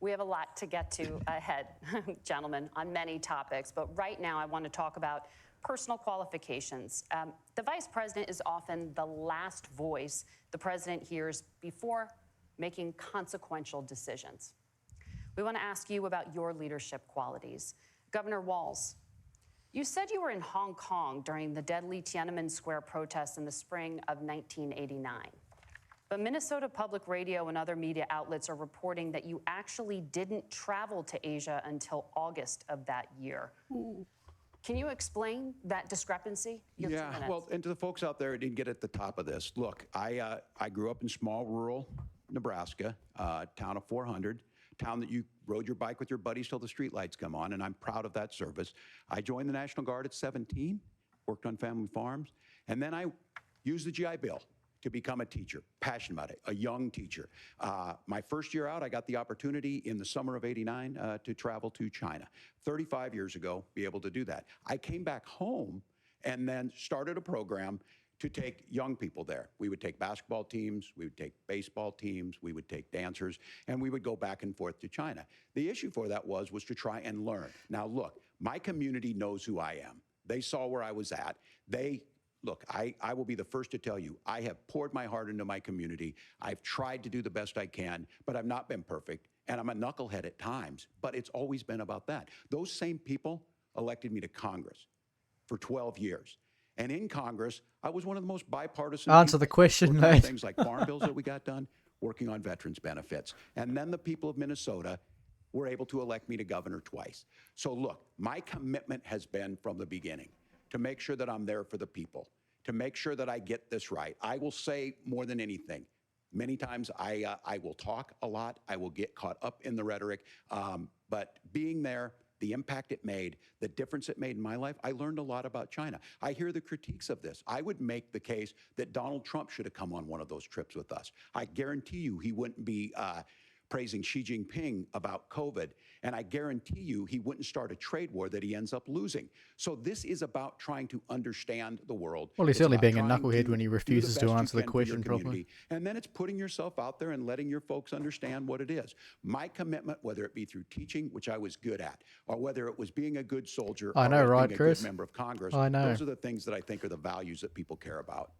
We have a lot to get to ahead, gentlemen, on many topics. But right now, I want to talk about personal qualifications. The vice president is often the last voice the president hears before making consequential decisions. We want to ask you about your leadership qualities. Governor Walz, you said you were in Hong Kong during the deadly Tiananmen Square protests in the spring of 1989. But Minnesota Public Radio and other media outlets are reporting that you actually didn't travel to Asia until August of that year. Can you explain that discrepancy? Yeah, well, and to the folks out there who didn't get at the top of this, look, I grew up in small rural Nebraska, town of 400, town that you rode your bike with your buddies till the streetlights come on, and I'm proud of that service. I joined the National Guard at 17, worked on family farms, and then I used the GI Bill to become a teacher, passionate about it, a young teacher. My first year out, I got the opportunity in the summer of '89 to travel to China. 35 years ago, be able to do that. I came back home and then started a program to take young people there. We would take basketball teams, we would take baseball teams, we would take dancers, and we would go back and forth to China. The issue for that was to try and learn. Now look, my community knows who I am. They saw where I was at. Look, I will be the first to tell you, I have poured my heart into my community. I've tried to do the best I can, but I've not been perfect. And I'm a knucklehead at times, but it's always been about that. Those same people elected me to Congress for 12 years. And in Congress, I was one of the most bipartisan Answer the question, mate. things like farm bills that we got done, working on veterans benefits. And then the people of Minnesota were able to elect me to governor twice. So look, my commitment has been from the beginning to make sure that I'm there for the people, to make sure that I get this right. I will say more than anything, many times I will talk a lot, I will get caught up in the rhetoric, but being there, the impact it made, the difference it made in my life, I learned a lot about China. I hear the critiques of this. I would make the case that Donald Trump should have come on one of those trips with us. I guarantee you he wouldn't be praising Xi Jinping about COVID, and I guarantee you he wouldn't start a trade war that he ends up losing. So this is about trying to understand the world. Well, he's It's certainly about being a trying knucklehead to when he do the refuses to best you answer the can for your question properly. community. And then it's putting yourself out there and letting your folks understand what it is. My commitment, whether it be through teaching, which I was good at, or whether it was being a good soldier, I know, or right, being a Chris? good member of Congress, I know. those are the things that I think are the values that people care about.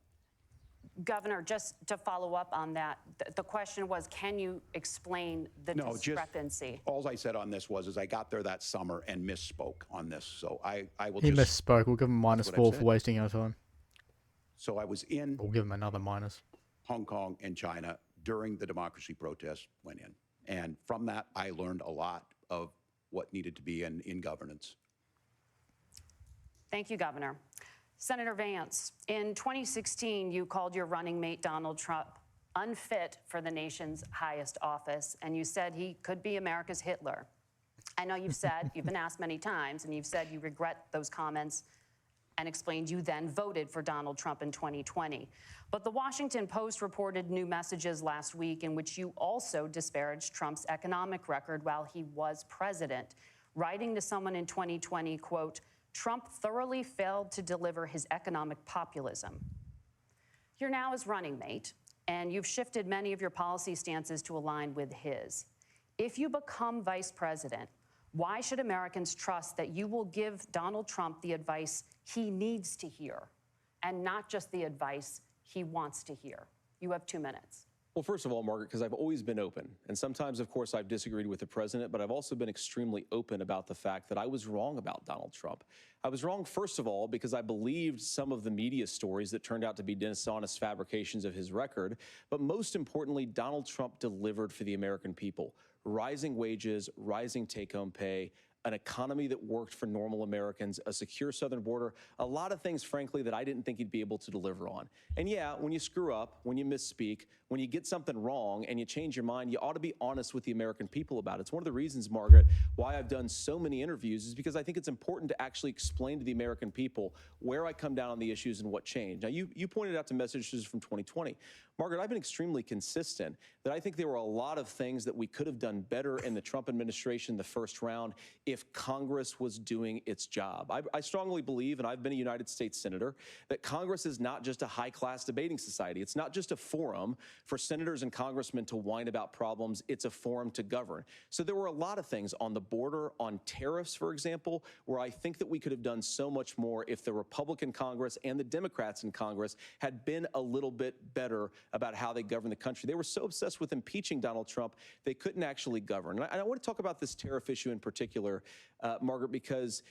Governor, just to follow up on that, the question was, can you explain the discrepancy? All I said on this was I got there that summer and misspoke on this. So I will He just... misspoke. We'll give him what I've -4 for said. wasting our time. So I was in We'll give him another minus. Hong Kong and China during the democracy protests went in. And from that, I learned a lot of what needed to be in governance. Thank you, Governor. Senator Vance, in 2016, you called your running mate, Donald Trump, unfit for the nation's highest office, and you said he could be America's Hitler. I know you've said, you've been asked many times, and you've said you regret those comments and explained you then voted for Donald Trump in 2020. But the Washington Post reported new messages last week in which you also disparaged Trump's economic record while he was president, writing to someone in 2020, quote, Trump thoroughly failed to deliver his economic populism. You're now his running mate, and you've shifted many of your policy stances to align with his. If you become vice president, why should Americans trust that you will give Donald Trump the advice he needs to hear and not just the advice he wants to hear? You have 2 minutes. Well, first of all, Margaret, because I've always been open. And sometimes, of course, I've disagreed with the president, but I've also been extremely open about the fact that I was wrong about Donald Trump. I was wrong, first of all, because I believed some of the media stories that turned out to be dishonest fabrications of his record. But most importantly, Donald Trump delivered for the American people. Rising wages, rising take-home pay, an economy that worked for normal Americans, a secure southern border, a lot of things, frankly, that I didn't think he'd be able to deliver on. And yeah, when you screw up, when you misspeak, when you get something wrong and you change your mind, you ought to be honest with the American people about it. It's one of the reasons, Margaret, why I've done so many interviews is because I think it's important to actually explain to the American people where I come down on the issues and what changed. Now, you pointed out to messages from 2020. Margaret, I've been extremely consistent that I think there were a lot of things that we could have done better in the Trump administration the first round if Congress was doing its job. I strongly believe, and I've been a United States Senator, that Congress is not just a high-class debating society. It's not just a forum for senators and congressmen to whine about problems. It's a forum to govern. So there were a lot of things on the border, on tariffs, for example, where I think that we could have done so much more if the Republican Congress and the Democrats in Congress had been a little bit better about how they govern the country. They were so obsessed with impeaching Donald Trump, they couldn't actually govern. And I want to talk about this tariff issue in particular, Margaret, because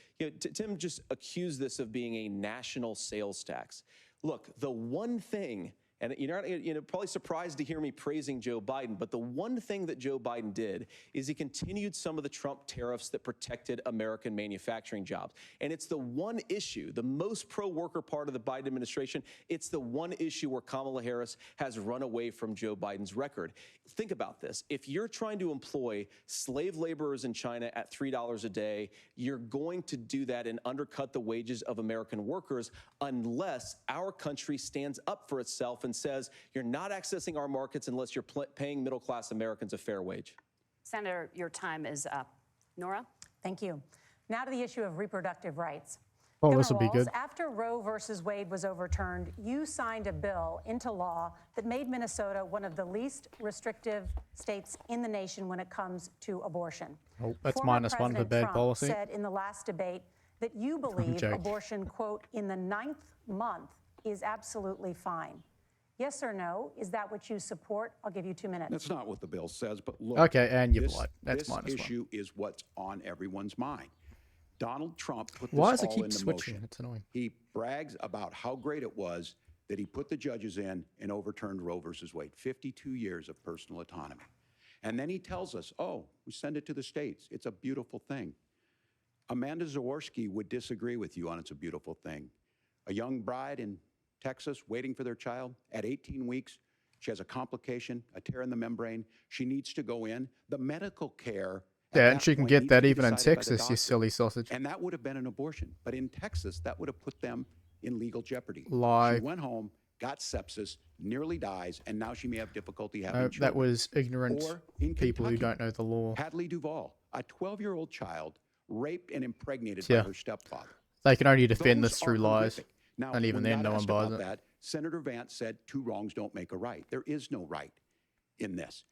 Tim just accused this of being a national sales tax. Look, the one thing, and you're probably surprised to hear me praising Joe Biden, but the one thing that Joe Biden did is he continued some of the Trump tariffs that protected American manufacturing jobs. And it's the one issue, the most pro-worker part of the Biden administration, it's the one issue where Kamala Harris has run away from Joe Biden's record. Think about this. If you're trying to employ slave laborers in China at $3 a day, you're going to do that and undercut the wages of American workers unless our country stands up for itself and says you're not accessing our markets unless you're paying middle-class Americans a fair wage. Senator, your time is up. Nora? Thank you. Now to the issue of reproductive rights. Oh, Governor this will be Walz, good. after Roe versus Wade was overturned, you signed a bill into law that made Minnesota one of the least restrictive states in the nation when it comes to abortion. Oh, that's Former -1 for President bad Trump policy. said in the last debate that you believe joking. abortion, quote, in the 9th month is absolutely fine. Yes or no? Is that what you support? I'll give you 2 minutes. That's not what the bill says, but look. Okay, and you've this, lied. That's this -1. issue is what's on everyone's mind. Donald Trump put Why this does it all keep into switching? motion. It's annoying. He brags about how great it was that he put the judges in and overturned Roe versus Wade. 52 years of personal autonomy. And then he tells us, oh, we send it to the states. It's a beautiful thing. Amanda Zaworski would disagree with you on it's a beautiful thing. A young bride in Texas waiting for their child at 18 weeks. She has a complication, a tear in the membrane. She needs to go in. The medical care. Yeah, and she can get that even in decided by the Texas, you doctor. silly sausage. And that would have been an abortion. But in Texas, that would have put them in legal jeopardy. Lie. She went home, got sepsis, nearly dies, and now she may have difficulty having children. That was ignorant Or in people who Kentucky, don't know the law. Hadley Duvall, a 12-year-old child raped and impregnated Yeah. by her stepfather. They can only defend Those this through are lies. horrific. Now, And even when then, got no one asked buys about it. that, Senator Vance said 2 wrongs don't make a right. There is no right in this.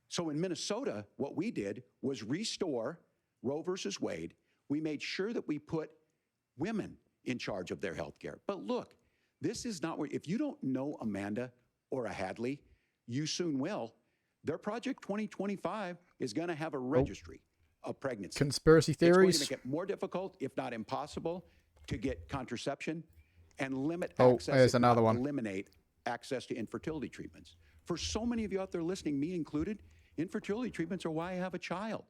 So in Minnesota, what we did was restore Roe versus Wade. We made sure that we put women in charge of their health care. But look, this is not where, if you don't know Amanda or a Hadley, you soon will. Their Project 2025 is going to have a registry of pregnancy. Conspiracy It's going theories. to make it more difficult, if not impossible, to get contraception and limit Oh, access, there's if not another one. eliminate access to infertility treatments. For so many of you out there listening, me included, infertility treatments are why I have a child.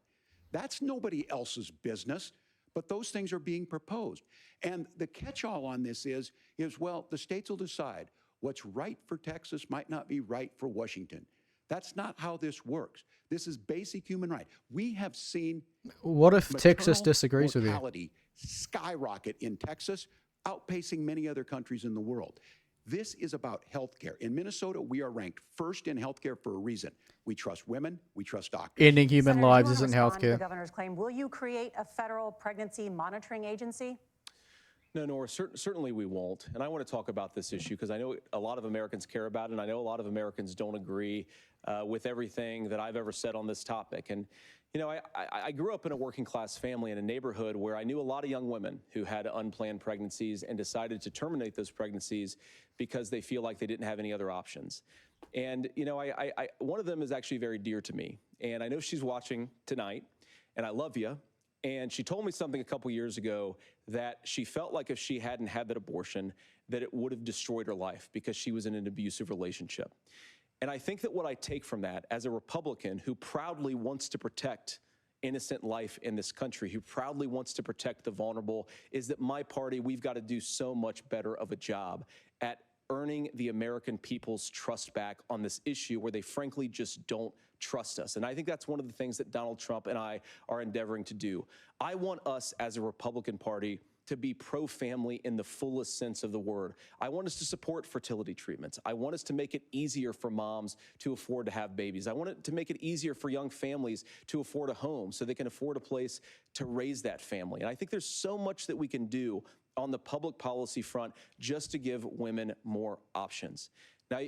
That's nobody else's business, but those things are being proposed. And the catch-all on this is, well, the states will decide what's right for Texas might not be right for Washington. That's not how this works. This is basic human right. We have seen What if Texas maternal disagrees with you? mortality skyrocket in Texas, outpacing many other countries in the world. This is about health care. In Minnesota, we are ranked first in health care for a reason. We trust women, we trust doctors. Ending human Senator, do you lives want to isn't respond to healthcare. the governor's claim. Will you create a federal pregnancy monitoring agency? No, Nora, certainly we won't. And I want to talk about this issue because I know a lot of Americans care about it, and I know a lot of Americans don't agree with everything that I've ever said on this topic. And, You know, I grew up in a working class family in a neighborhood where I knew a lot of young women who had unplanned pregnancies and decided to terminate those pregnancies because they feel like they didn't have any other options. And, you know, one of them is actually very dear to me. And I know she's watching tonight, and I love you. And she told me something a couple years ago that she felt like if she hadn't had that abortion, that it would have destroyed her life because she was in an abusive relationship. And I think that what I take from that as a Republican who proudly wants to protect innocent life in this country, who proudly wants to protect the vulnerable, is that my party, we've got to do so much better of a job at earning the American people's trust back on this issue where they frankly just don't trust us. And I think that's one of the things that Donald Trump and I are endeavoring to do. I want us as a Republican Party to be pro-family in the fullest sense of the word. I want us to support fertility treatments. I want us to make it easier for moms to afford to have babies. I want it to make it easier for young families to afford a home so they can afford a place to raise that family. And I think there's so much that we can do on the public policy front just to give women more options.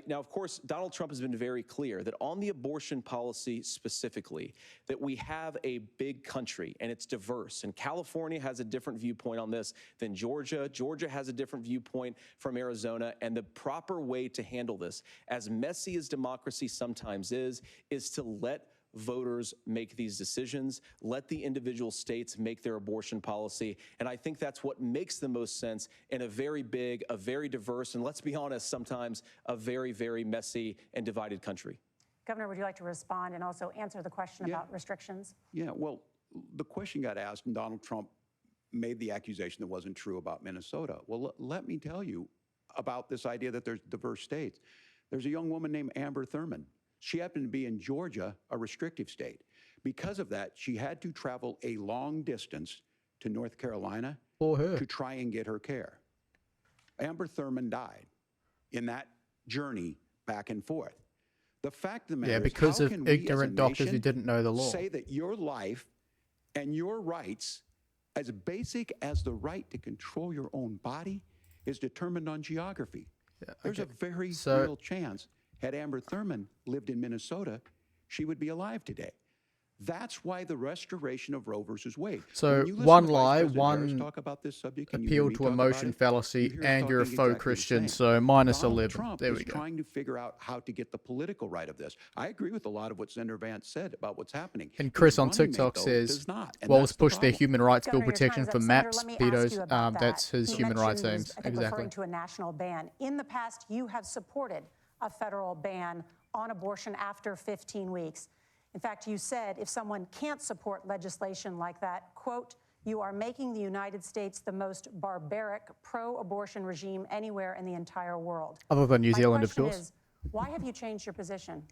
Now, of course, Donald Trump has been very clear that on the abortion policy specifically, that we have a big country and it's diverse. And California has a different viewpoint on this than Georgia. Georgia has a different viewpoint from Arizona. And the proper way to handle this, as messy as democracy sometimes is to let voters make these decisions, let the individual states make their abortion policy. And I think that's what makes the most sense in a very big, a very diverse, and let's be honest, sometimes a very, very messy and divided country. Governor, would you like to respond and also answer the question about restrictions? Yeah, well, the question got asked and Donald Trump made the accusation that wasn't true about Minnesota. Well, let me tell you about this idea that there's diverse states. There's a young woman named Amber Thurman. She happened to be in Georgia, a restrictive state. Because of that, she had to travel a long distance to North Carolina to try and get her care. Amber Thurman died in that journey back and forth. The fact of the matter is, because how of can we as a ignorant doctors who nation didn't know the law say that your life and your rights, as basic as the right to control your own body, is determined on geography? There's a very real chance, had Amber Thurman lived in Minnesota, she would be alive today. That's why the restoration of Roe versus Wade. So one lie, one appeal to emotion fallacy, and you're a faux Christian, so minus 11. Trump there we is go. trying to figure out how to get the political right of this. I agree with a lot of what Senator Vance said about what's happening. And Chris His on running mate, TikTok though, says, does not, and Walz that's the pushed their problem. human rights bill Governor, your protection time's for up. maps, Senator, let me ask you pedos. about that. That's his You human rights mentioned, aims. I think, Exactly. referring to a national ban. In the past, you have supported a federal ban on abortion after 15 weeks. In fact, you said if someone can't support legislation like that, quote, you are making the United States the most barbaric pro-abortion regime anywhere in the entire world. Other than New Zealand, of My question course. is, why have you changed your position?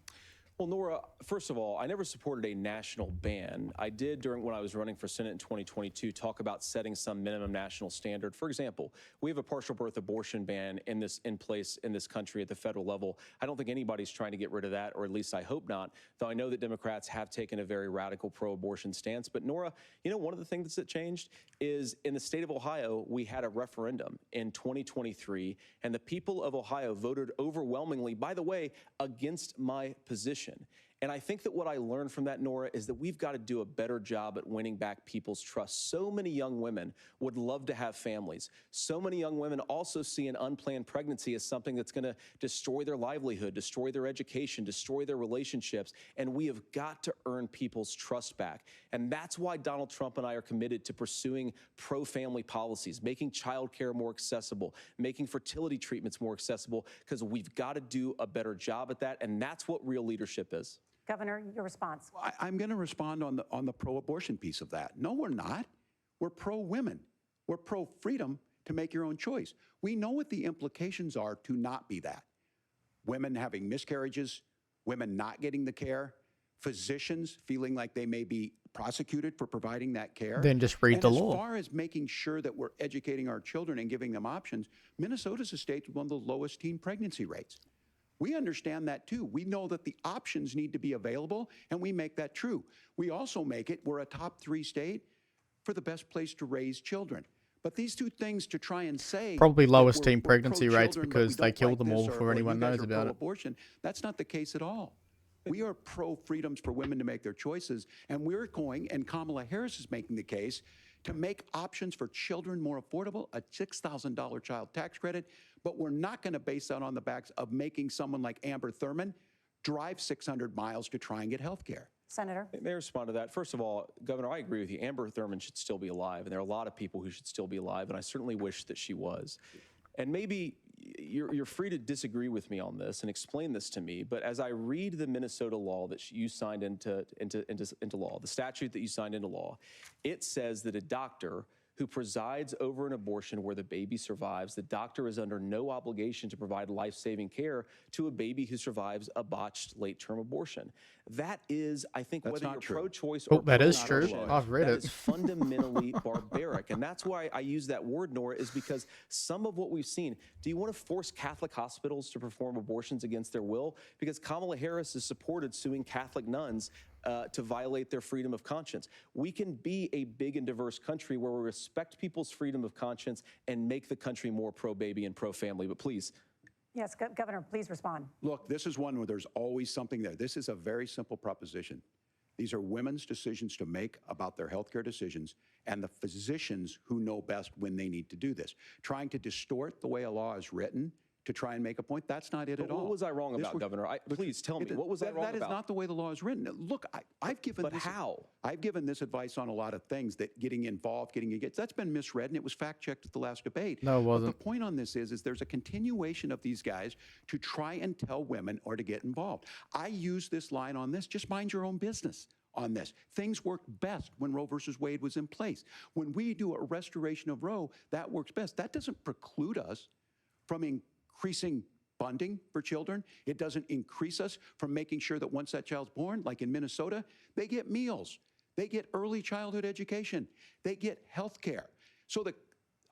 Well, Nora, first of all, I never supported a national ban. I did when I was running for Senate in 2022 talk about setting some minimum national standard. For example, we have a partial birth abortion ban in place in this country at the federal level. I don't think anybody's trying to get rid of that, or at least I hope not, though I know that Democrats have taken a very radical pro-abortion stance. But Nora, you know, one of the things that changed is in the state of Ohio, we had a referendum in 2023, and the people of Ohio voted overwhelmingly, by the way, against my position. And I think that what I learned from that, Nora, is that we've got to do a better job at winning back people's trust. So many young women would love to have families. So many young women also see an unplanned pregnancy as something that's going to destroy their livelihood, destroy their education, destroy their relationships. And we have got to earn people's trust back. And that's why Donald Trump and I are committed to pursuing pro-family policies, making childcare more accessible, making fertility treatments more accessible, because we've got to do a better job at that. And that's what real leadership is. Governor, your response. I'm going to respond on the pro-abortion piece of that. No, we're not. We're pro-women. We're pro-freedom to make your own choice. We know what the implications are to not be that. Women having miscarriages, women not getting the care, physicians feeling like they may be prosecuted for providing that care. Then just read the law. As far as making sure that we're educating our children and giving them options, Minnesota's a state with one of the lowest teen pregnancy rates. We understand that too. We know that the options need to be available, and we make that true. We also make it, we're a top 3 state for the best place to raise children. But these two things to try and say Probably that lowest we're teen pregnancy rates pro-children, but because we they don't killed like them this, all or before anyone you guys knows are about it. pro-abortion, that's not the case at all. We are pro-freedoms for women to make their choices, and we're going, and Kamala Harris is making the case, to make options for children more affordable, a $6,000 child tax credit, but we're not going to base that on the backs of making someone like Amber Thurman drive 600 miles to try and get health care. Senator? May I respond to that? First of all, Governor, I agree with you. Amber Thurman should still be alive, and there are a lot of people who should still be alive, and I certainly wish that she was. And maybe you're free to disagree with me on this and explain this to me, but as I read the Minnesota law that you signed into law, the statute that you signed into law, it says that a doctor who presides over an abortion where the baby survives, the doctor is under no obligation to provide life-saving care to a baby who survives a botched late-term abortion. That is, I think, whether you're pro-choice or that is true. pro-abortion, I've read that it. is fundamentally barbaric. And that's why I use that word, Nora, is because some of what we've seen, do you want to force Catholic hospitals to perform abortions against their will? Because Kamala Harris has supported suing Catholic nuns to violate their freedom of conscience. We can be a big and diverse country where we respect people's freedom of conscience and make the country more pro-baby and pro-family. But please. Yes, Governor, please respond. Look, this is one where there's always something there. This is a very simple proposition. These are women's decisions to make about their healthcare decisions, and the physicians who know best when they need to do this. Trying to distort the way a law is written to try and make a point, that's not it at all. What was I wrong about, Governor? Please tell me, what was I wrong about? That is not the way the law is written. Look, I've given But this, how? I've given this advice on a lot of things, that getting involved, getting engaged, that's been misread, and it was fact-checked at the last debate. No, it wasn't. But the point on this is there's a continuation of these guys to try and tell women or to get involved. I use this line on this, just mind your own business on this. Things worked best when Roe versus Wade was in place. When we do a restoration of Roe, that works best. That doesn't preclude us from increasing funding for children. It doesn't increase us from making sure that once that child's born, like in Minnesota, they get meals, they get early childhood education, they get health care. So the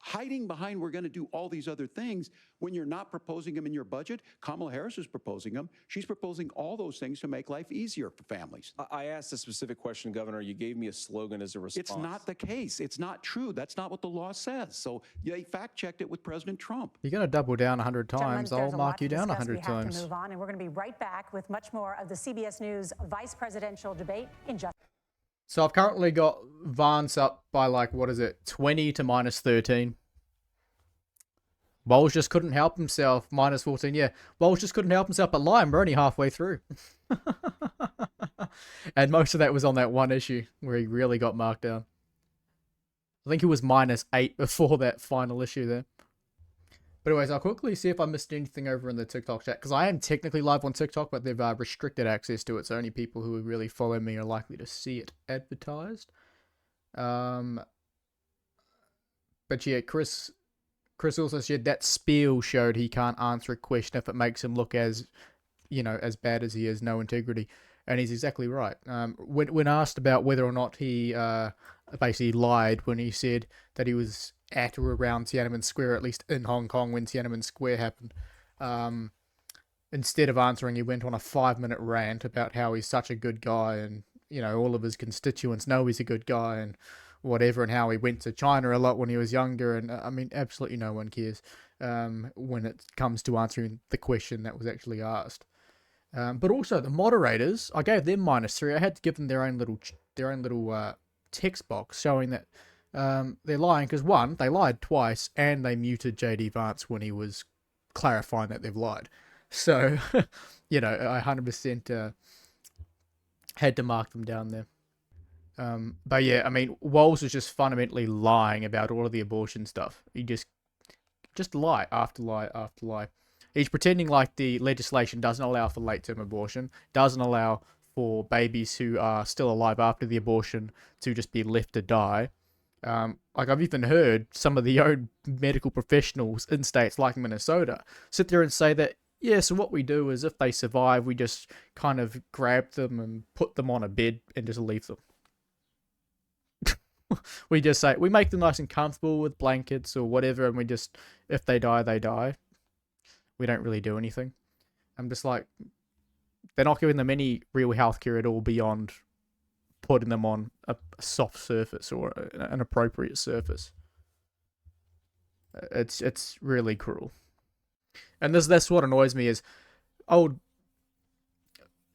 hiding behind we're going to do all these other things when you're not proposing them in your budget. Kamala Harris is proposing them. She's proposing all those things to make life easier for families. I asked a specific question, Governor. You gave me a slogan as a response. It's not the case. It's not true. That's not what the law says. So they fact-checked it with President Trump. You're going to double down 100 times. Gentlemen, I'll mark you down 100 times. We have to move on, and we're going to be right back with much more of the CBS News vice presidential debate in just. So I've currently got Vance up by, like, what is it, 20 to minus 13. Walz just couldn't help himself. Minus 14, yeah. Walz just couldn't help himself but lie. We're only halfway through. And most of that was on that one issue where he really got marked down. I think it was minus 8 before that final issue there. But anyways, I'll quickly see if I missed anything over in the TikTok chat, because I am technically live on TikTok, but they've restricted access to it, so only people who really follow me are likely to see it advertised. But yeah, Chris also said that Spiel showed he can't answer a question if it makes him look as, as bad as he has no integrity. And he's exactly right. When asked about whether or not he basically lied when he said that he was at or around Tiananmen Square, at least in Hong Kong when Tiananmen Square happened, instead of answering, he went on a 5-minute rant about how he's such a good guy and, all of his constituents know he's a good guy and whatever, and how he went to China a lot when he was younger. And I mean, absolutely no one cares when it comes to answering the question that was actually asked. But also the moderators, I gave them -3. I had to give them their own little text box showing that they're lying, because one, they lied twice, and they muted JD Vance when he was clarifying that they've lied. So, I 100% had to mark them down there. But yeah, I mean, Walz is just fundamentally lying about all of the abortion stuff. He just lie after lie after lie. He's pretending like the legislation doesn't allow for late-term abortion, doesn't allow for babies who are still alive after the abortion to just be left to die. Like, I've even heard some of the own medical professionals in states like Minnesota sit there and say that, yeah, so what we do is if they survive, we just kind of grab them and put them on a bed and just leave them. We just say, we make them nice and comfortable with blankets or whatever, and we just, if they die, they die. We don't really do anything. I'm just like, they're not giving them any real healthcare at all beyond putting them on a soft surface or an appropriate surface. It's really cruel. And that's what annoys me is,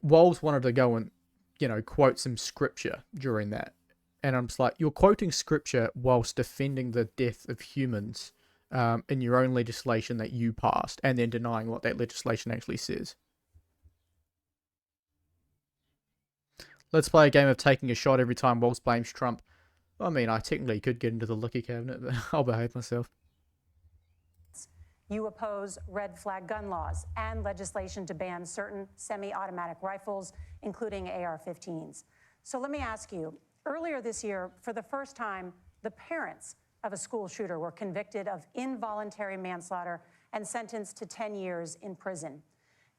Walz wanted to go and, quote some scripture during that. And I'm just like, you're quoting scripture whilst defending the death of humans in your own legislation that you passed, and then denying what that legislation actually says. Let's play a game of taking a shot every time Walz blames Trump. I mean, I technically could get into the liquor cabinet, but I'll behave myself. You oppose red flag gun laws and legislation to ban certain semi-automatic rifles, including AR-15s. So let me ask you, earlier this year, for the first time, the parents of a school shooter were convicted of involuntary manslaughter and sentenced to 10 years in prison.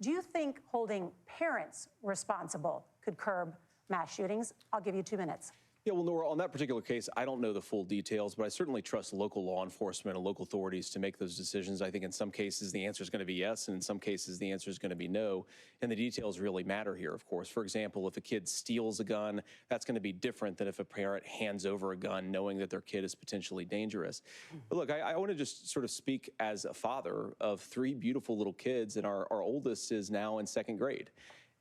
Do you think holding parents responsible could curb mass shootings? I'll give you 2 minutes. Yeah, well, Nora, on that particular case, I don't know the full details, but I certainly trust local law enforcement and local authorities to make those decisions. I think in some cases the answer is going to be yes, and in some cases the answer is going to be no. And the details really matter here, of course. For example, if a kid steals a gun, that's going to be different than if a parent hands over a gun knowing that their kid is potentially dangerous. But look, I want to just sort of speak as a father of 3 beautiful little kids, and our oldest is now in 2nd grade.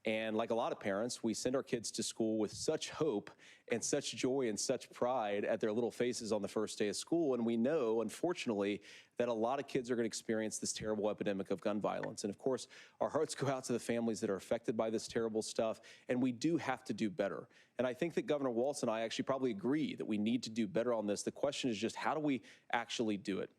And like a lot of parents, we send our kids to school with such hope and such joy and such pride at their little faces on the first day of school. And we know, unfortunately, that a lot of kids are going to experience this terrible epidemic of gun violence. And of course, our hearts go out to the families that are affected by this terrible stuff. And we do have to do better. And I think that Governor Walz and I actually probably agree that we need to do better on this. The question is just, how do we actually do it?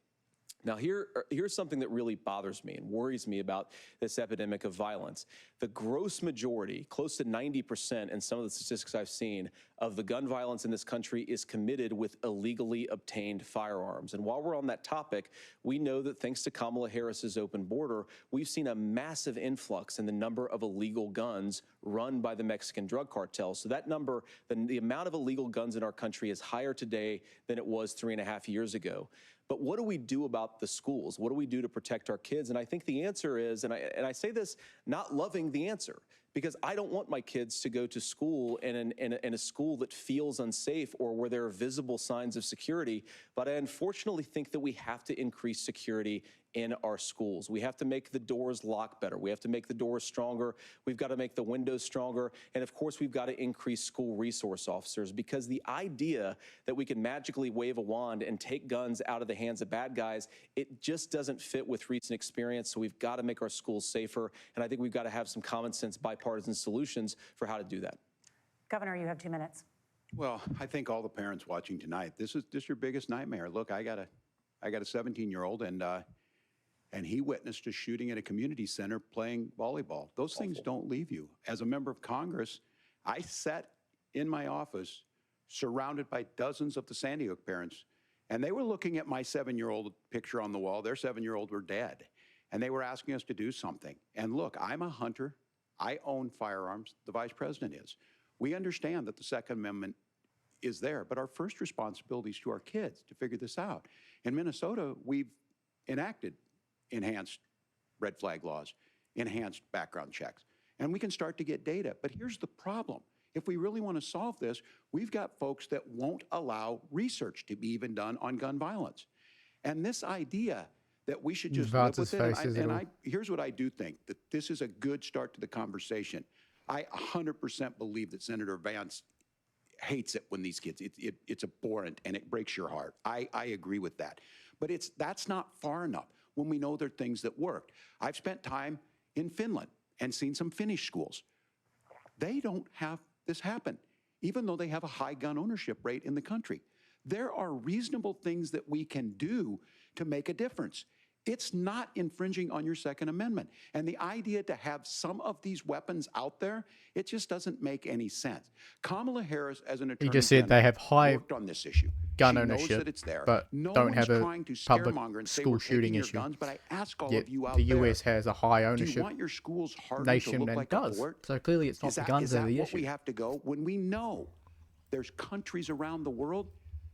Now, here's something that really bothers me and worries me about this epidemic of violence. The gross majority, close to 90% in some of the statistics I've seen, of the gun violence in this country is committed with illegally obtained firearms. And while we're on that topic, we know that thanks to Kamala Harris's open border, we've seen a massive influx in the number of illegal guns run by the Mexican drug cartels. So that number, the amount of illegal guns in our country is higher today than it was 3.5 years ago. But what do we do about the schools? What do we do to protect our kids? And I think the answer is, and I say this not loving the answer, because I don't want my kids to go to school in a school that feels unsafe or where there are visible signs of security. But I unfortunately think that we have to increase security in our schools. We have to make the doors lock better. We have to make the doors stronger. We've got to make the windows stronger. And of course, we've got to increase school resource officers, because the idea that we can magically wave a wand and take guns out of the hands of bad guys, it just doesn't fit with recent experience. So we've got to make our schools safer. And I think we've got to have some common sense bipartisan solutions for how to do that. Governor, you have 2 minutes. Well, I think all the parents watching tonight, this is your biggest nightmare. Look, I got a 17-year-old, and he witnessed a shooting at a community center playing volleyball. Those things don't leave you. As a member of Congress, I sat in my office surrounded by dozens of the Sandy Hook parents, and they were looking at my 7-year-old picture on the wall. Their 7-year-old were dead, and they were asking us to do something. And look, I'm a hunter. I own firearms. The vice president is. We understand that the Second Amendment is there, but our first responsibility is to our kids to figure this out. In Minnesota, we've enacted enhanced red flag laws, enhanced background checks, and we can start to get data. But here's the problem. If we really want to solve this, we've got folks that won't allow research to be even done on gun violence. And this idea that we should just live with it, here's what I do think, that this is a good start to the conversation. I 100% believe that Senator Vance hates it when these kids, it's abhorrent and it breaks your heart. I agree with that. But that's not far enough when we know there are things that worked. I've spent time in Finland and seen some Finnish schools. They don't have this happen, even though they have a high gun ownership rate in the country. There are reasonable things that we can do to make a difference. It's not infringing on your Second Amendment. And the idea to have some of these weapons out there, it just doesn't make any sense. Kamala Harris, as an attorney, he just said they have high worked on this issue. gun She ownership, knows that it's there. but No don't one's have a trying to public scaremonger and say school we're taking shooting your issue. guns, but I ask all Yet of you out the there, US has a high do ownership you want your schools hardened to nation look and like does. a fort? So clearly it's not the guns that are the Is that what issue. we have to go when we know there's countries around the world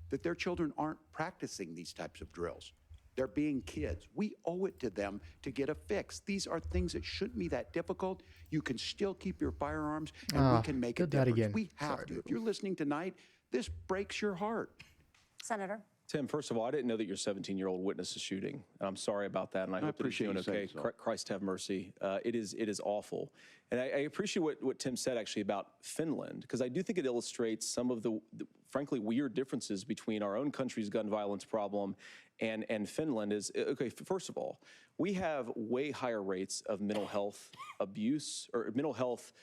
that their children aren't practicing these types of drills? They're being kids. We owe it to them to get a fix. These are things that shouldn't be that difficult. You can still keep your firearms, and we can make a did that difference. again. We have Sorry, to. If you're listening tonight, this breaks your heart. Senator? Tim, first of all, I didn't know that your 17-year-old witnessed a shooting. I'm sorry about that, and I hope that he's doing appreciate you okay. saying so. Christ have mercy. It is awful. And I appreciate what Tim said actually about Finland, because I do think it illustrates some of the frankly weird differences between our own country's gun violence problem and Finland. Is okay, first of all, we have way higher rates of mental health abuse or mental health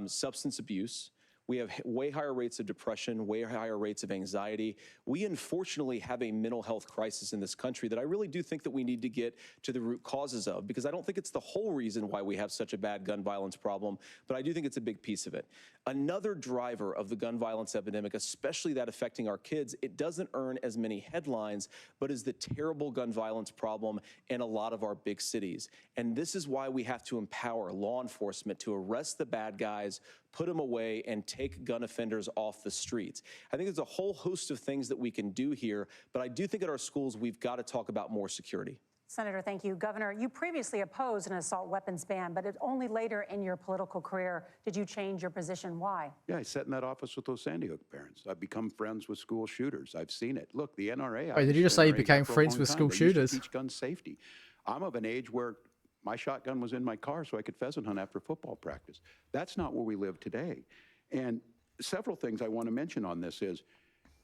substance abuse. We have way higher rates of depression, way higher rates of anxiety. We unfortunately have a mental health crisis in this country that I really do think that we need to get to the root causes of, because I don't think it's the whole reason why we have such a bad gun violence problem, but I do think it's a big piece of it. Another driver of the gun violence epidemic, especially that affecting our kids, it doesn't earn as many headlines, but is the terrible gun violence problem in a lot of our big cities. And this is why we have to empower law enforcement to arrest the bad guys, put them away, and take gun offenders off the streets. I think there's a whole host of things that we can do here, but I do think at our schools we've got to talk about more security. Senator, thank you. Governor, you previously opposed an assault weapons ban, but it only later in your political career did you change your position. Why? Yeah, I sat in that office with those Sandy Hook parents. I've become friends with school shooters. I've seen it. Look, the NRA. Wait, did you just say you became friends with school shooters? Teach gun safety. I'm of an age where my shotgun was in my car so I could pheasant hunt after football practice. That's not where we live today. And several things I want to mention on this is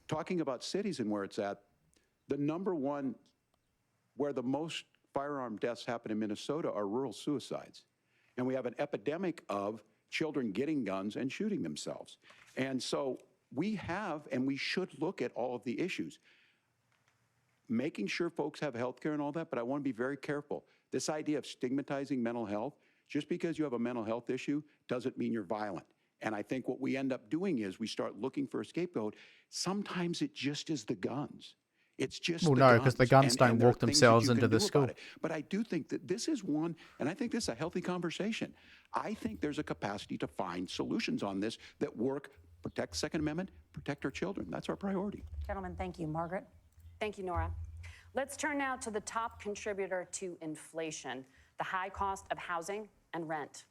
talking about cities and where it's at. The number one where the most firearm deaths happen in Minnesota are rural suicides. And we have an epidemic of children getting guns and shooting themselves. And so we have, and we should look at all of the issues. Making sure folks have health care and all that, but I want to be very careful. This idea of stigmatizing mental health, just because you have a mental health issue doesn't mean you're violent. And I think what we end up doing is we start looking for a scapegoat. Sometimes it just is the guns. It's just well, no, because the guns don't walk themselves into the school. But I do think that this is one, and I think this is a healthy conversation. I think there's a capacity to find solutions on this that work, protect the Second Amendment, protect our children. That's our priority. Gentlemen, thank you. Margaret? Thank you, Nora. Let's turn now to the top contributor to inflation, the high cost of housing and rent.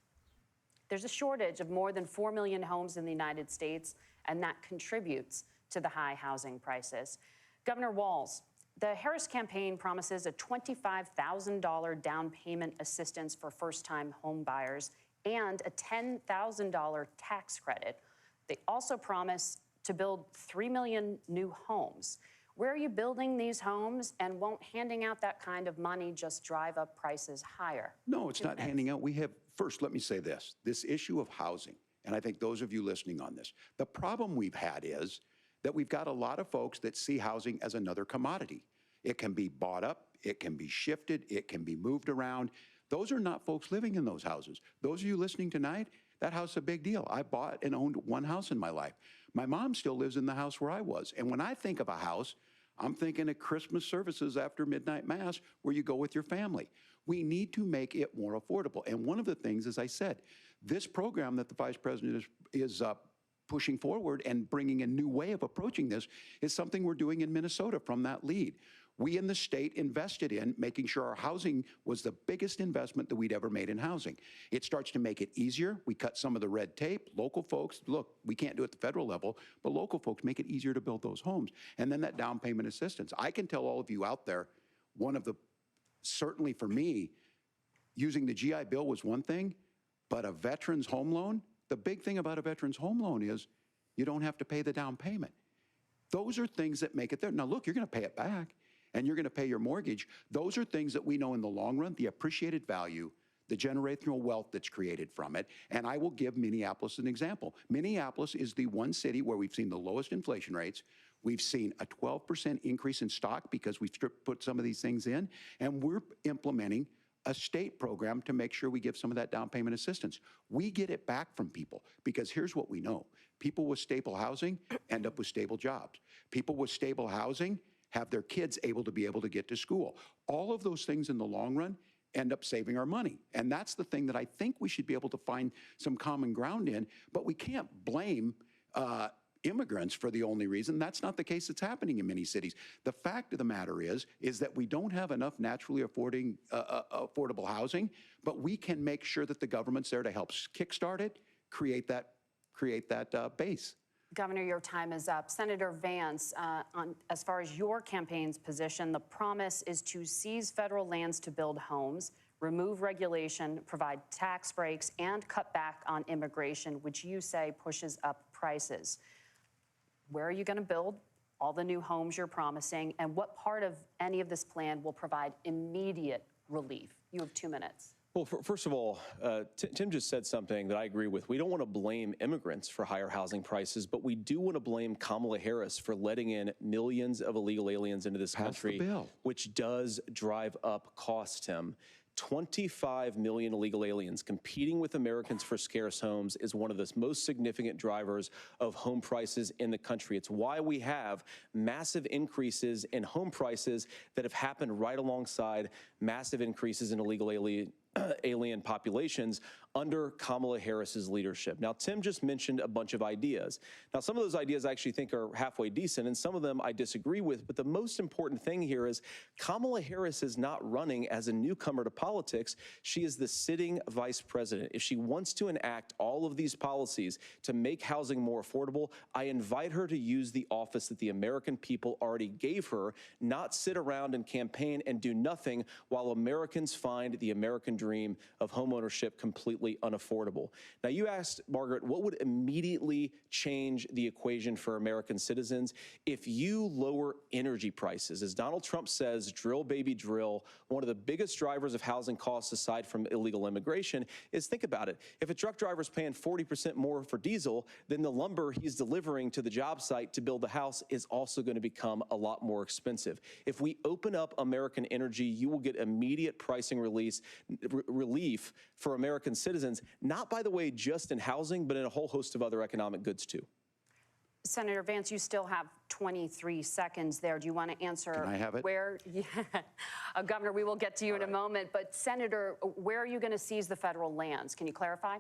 There's a shortage of more than 4 million homes in the United States, and that contributes to the high housing prices. Governor Walz, the Harris campaign promises a $25,000 down payment assistance for first-time home buyers and a $10,000 tax credit. They also promise to build 3 million new homes. Where are you building these homes, and won't handing out that kind of money just drive up prices higher? No, it's not handing out. We have, first, let me say this issue of housing, and I think those of you listening on this, the problem we've had is that we've got a lot of folks that see housing as another commodity. It can be bought up, it can be shifted, it can be moved around. Those are not folks living in those houses. Those of you listening tonight, that house is a big deal. I bought and owned one house in my life. My mom still lives in the house where I was. And when I think of a house, I'm thinking of Christmas services after midnight mass where you go with your family. We need to make it more affordable. And one of the things, as I said, this program that the Vice President is pushing forward and bringing a new way of approaching this is something we're doing in Minnesota from that lead. We in the state invested in making sure our housing was the biggest investment that we'd ever made in housing. It starts to make it easier. We cut some of the red tape. Local folks, look, we can't do it at the federal level, but local folks make it easier to build those homes. And then that down payment assistance. I can tell all of you out there, one of the, certainly for me, using the GI Bill was one thing, but a veteran's home loan, the big thing about a veteran's home loan is you don't have to pay the down payment. Those are things that make it there. Now, look, you're going to pay it back, and you're going to pay your mortgage. Those are things that we know in the long run, the appreciated value, the generational wealth that's created from it. And I will give Minneapolis an example. Minneapolis is the one city where we've seen the lowest inflation rates. We've seen a 12% increase in stock because we've put some of these things in, and we're implementing a state program to make sure we give some of that down payment assistance. We get it back from people because here's what we know. People with stable housing end up with stable jobs. People with stable housing have their kids able to get to school. All of those things in the long run end up saving our money. And that's the thing that I think we should be able to find some common ground in, but we can't blame immigrants for the only reason. That's not the case that's happening in many cities. The fact of the matter is that we don't have enough naturally affordable housing, but we can make sure that the government's there to help kickstart it, create that base. Governor, your time is up. Senator Vance, as far as your campaign's position, the promise is to seize federal lands to build homes, remove regulation, provide tax breaks, and cut back on immigration, which you say pushes up prices. Where are you going to build all the new homes you're promising, and what part of any of this plan will provide immediate relief? You have 2 minutes. Well, first of all, Tim just said something that I agree with. We don't want to blame immigrants for higher housing prices, but we do want to blame Kamala Harris for letting in millions of illegal aliens into this country, which does drive up costs, Tim. 25 million illegal aliens competing with Americans for scarce homes is one of the most significant drivers of home prices in the country. It's why we have massive increases in home prices that have happened right alongside massive increases in illegal alien populations under Kamala Harris's leadership. Now, Tim just mentioned a bunch of ideas. Now, some of those ideas I actually think are halfway decent, and some of them I disagree with, but the most important thing here is Kamala Harris is not running as a newcomer to politics. She is the sitting vice president. If she wants to enact all of these policies to make housing more affordable, I invite her to use the office that the American people already gave her, not sit around and campaign and do nothing while Americans find the American dream of homeownership completely unaffordable. Now, you asked, Margaret, what would immediately change the equation for American citizens? If you lower energy prices, as Donald Trump says, drill, baby, drill, one of the biggest drivers of housing costs aside from illegal immigration is, think about it, if a truck driver's paying 40% more for diesel, then the lumber he's delivering to the job site to build the house is also going to become a lot more expensive. If we open up American energy, you will get immediate pricing relief for American citizens, not, by the way, just in housing, but in a whole host of other economic goods, too. Senator Vance, you still have 23 seconds there. Do you want to answer? Can I have it? Where, yeah. Governor, we will get to you in a moment. But, Senator, where are you going to seize the federal lands? Can you clarify?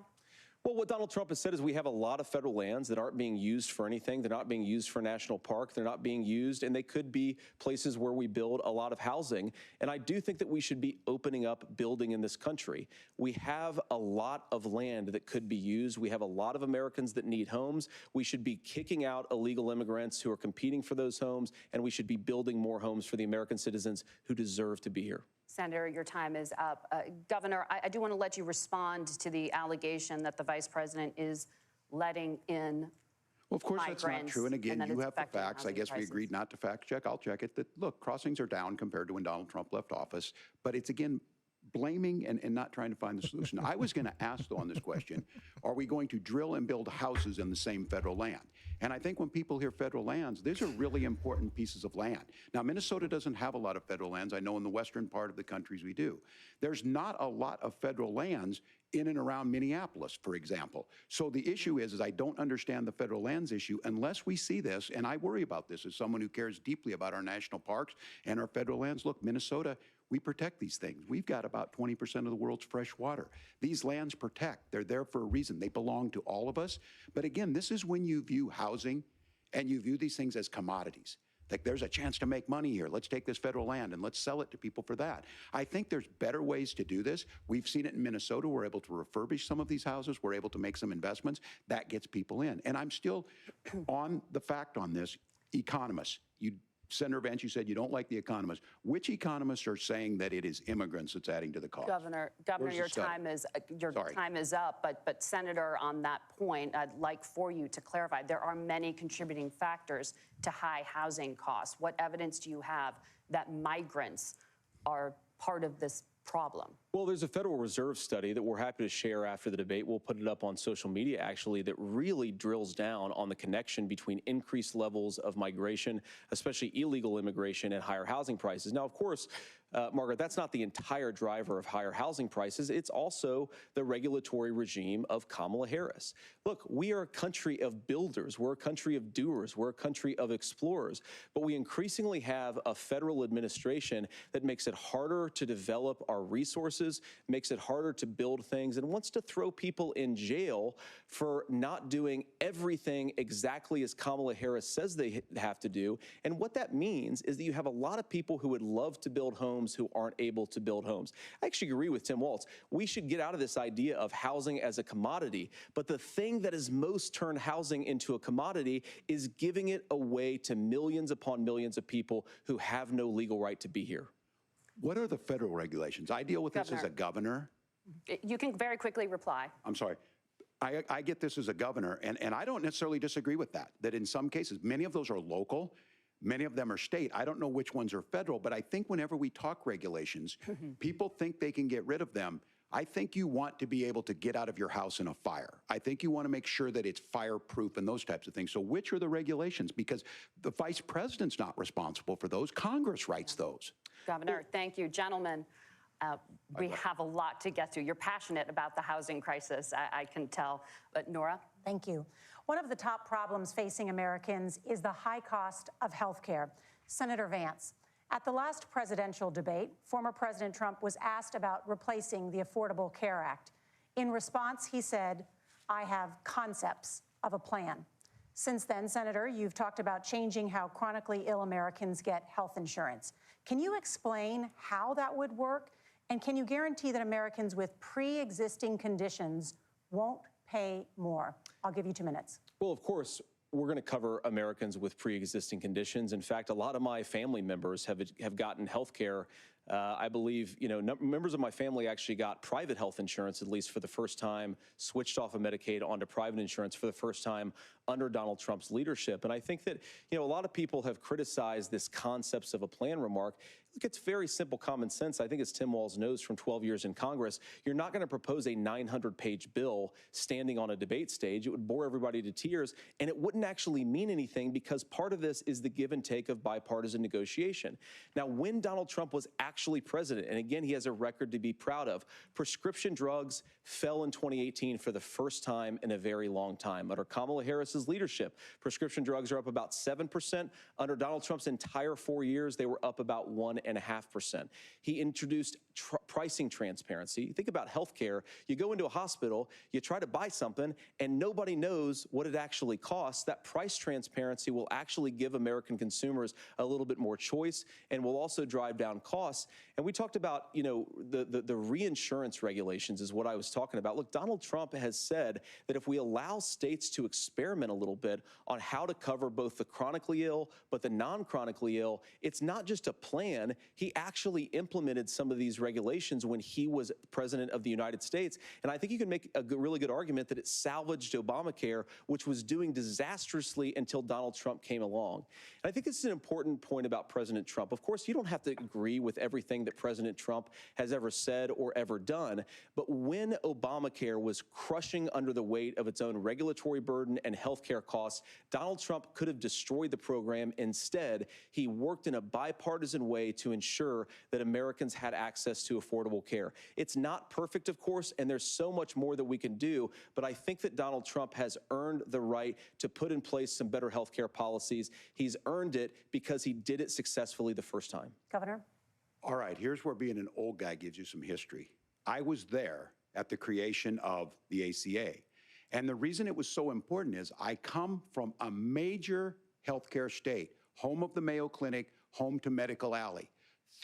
Well, what Donald Trump has said is we have a lot of federal lands that aren't being used for anything. They're not being used for a national park. They're not being used, and they could be places where we build a lot of housing. And I do think that we should be opening up building in this country. We have a lot of land that could be used. We have a lot of Americans that need homes. We should be kicking out illegal immigrants who are competing for those homes, and we should be building more homes for the American citizens who deserve to be here. Senator, your time is up. Governor, I do want to let you respond to the allegation that the vice president is letting in Well, of course, that's not true. And again, you have the facts. I guess prices. we agreed not to fact check. I'll check it. That, look, crossings are down compared to when Donald Trump left office. But it's, again, blaming and not trying to find the solution. I was going to ask, though, on this question, are we going to drill and build houses in the same federal land? And I think when people hear federal lands, these are really important pieces of land. Now, Minnesota doesn't have a lot of federal lands. I know in the western part of the countries we do. There's not a lot of federal lands in and around Minneapolis, for example. So the issue is I don't understand the federal lands issue unless we see this, and I worry about this as someone who cares deeply about our national parks and our federal lands. Look, Minnesota, we protect these things. We've got about 20% of the world's fresh water. These lands protect. They're there for a reason. They belong to all of us. But again, this is when you view housing and you view these things as commodities. Like, there's a chance to make money here. Let's take this federal land and let's sell it to people for that. I think there's better ways to do this. We've seen it in Minnesota. We're able to refurbish some of these houses. We're able to make some investments. That gets people in. And I'm still on the fact on this. Economists, Senator Vance, you said you don't like the economists. Which economists are saying that it is immigrants that's adding to the cost? Governor, your time is up. But Senator, on that point, I'd like for you to clarify. There are many contributing factors to high housing costs. What evidence do you have that migrants are part of this problem? Well, there's a Federal Reserve study that we're happy to share after the debate. We'll put it up on social media, actually, that really drills down on the connection between increased levels of migration, especially illegal immigration, and higher housing prices. Now, of course, Margaret, that's not the entire driver of higher housing prices. It's also the regulatory regime of Kamala Harris. Look, we are a country of builders. We're a country of doers. We're a country of explorers. But we increasingly have a federal administration that makes it harder to develop our resources, makes it harder to build things, and wants to throw people in jail for not doing everything exactly as Kamala Harris says they have to do. And what that means is that you have a lot of people who would love to build homes homes who aren't able to build homes. I actually agree with Tim Walz. We should get out of this idea of housing as a commodity. But the thing that has most turned housing into a commodity is giving it away to millions upon millions of people who have no legal right to be here. What are the federal regulations? I deal with this as a governor. You can very quickly reply. I'm sorry. I get this as a governor, and I don't necessarily disagree with that in some cases, many of those are local, many of them are state. I don't know which ones are federal, but I think whenever we talk regulations, people think they can get rid of them. I think you want to be able to get out of your house in a fire. I think you want to make sure that it's fireproof and those types of things. So which are the regulations? Because the vice president's not responsible for those. Congress writes those. Governor, thank you. Gentlemen, we have a lot to get to. You're passionate about the housing crisis, I can tell. But Nora? Thank you. One of the top problems facing Americans is the high cost of health care. Senator Vance, at the last presidential debate, former President Trump was asked about replacing the Affordable Care Act. In response, he said, "I have concepts of a plan." Since then, Senator, you've talked about changing how chronically ill Americans get health insurance. Can you explain how that would work? And can you guarantee that Americans with pre-existing conditions won't pay more? I'll give you 2 minutes. Well, of course, we're going to cover Americans with pre-existing conditions. In fact, a lot of my family members have gotten health care. I believe, members of my family actually got private health insurance, at least for the first time, switched off of Medicaid onto private insurance for the first time under Donald Trump's leadership. And I think that, a lot of people have criticized this concepts of a plan remark. Look, it's very simple common sense. I think as Tim Walz knows from 12 years in Congress, you're not going to propose a 900-page bill standing on a debate stage. It would bore everybody to tears, and it wouldn't actually mean anything because part of this is the give and take of bipartisan negotiation. Now, when Donald Trump was actually president, and again, he has a record to be proud of, prescription drugs fell in 2018 for the first time in a very long time. Under Kamala Harris's leadership, prescription drugs are up about 7%. Under Donald Trump's entire 4 years, they were up about 1.5%. He introduced pricing transparency. Think about healthcare. You go into a hospital, you try to buy something, and nobody knows what it actually costs. That price transparency will actually give American consumers a little bit more choice and will also drive down costs. And we talked about, the reinsurance regulations is what I was talking about. Look, Donald Trump has said that if we allow states to experiment a little bit on how to cover both the chronically ill but the non-chronically ill, it's not just a plan. He actually implemented some of these regulations when he was president of the United States. And I think you can make a really good argument that it salvaged Obamacare, which was doing disastrously until Donald Trump came along. And I think this is an important point about President Trump. Of course, you don't have to agree with everything that President Trump has ever said or ever done. But when Obamacare was crushing under the weight of its own regulatory burden and healthcare costs, Donald Trump could have destroyed the program. Instead, he worked in a bipartisan way to ensure that Americans had access to affordable care. It's not perfect, of course, and there's so much more that we can do, but I think that Donald Trump has earned the right to put in place some better health care policies. He's earned it because he did it successfully the first time. Governor? All right, here's where being an old guy gives you some history. I was there at the creation of the ACA. And the reason it was so important is I come from a major healthcare state, home of the Mayo Clinic, home to Medical Alley,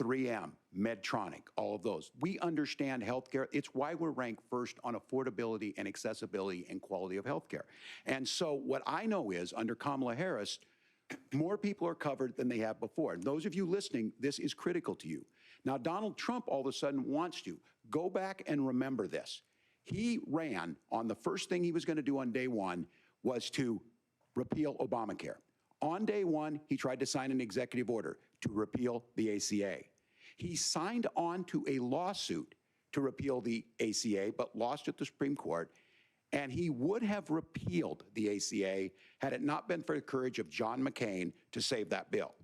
3M, Medtronic, all of those. We understand healthcare. It's why we're ranked first on affordability and accessibility and quality of healthcare. And so what I know is under Kamala Harris, more people are covered than they have before. And those of you listening, this is critical to you. Now, Donald Trump all of a sudden wants to go back and remember this. He ran on the first thing he was going to do on day one was to repeal Obamacare. On day one, he tried to sign an executive order to repeal the ACA. He signed on to a lawsuit to repeal the ACA, but lost at the Supreme Court. And he would have repealed the ACA had it not been for the courage of John McCain to save that bill.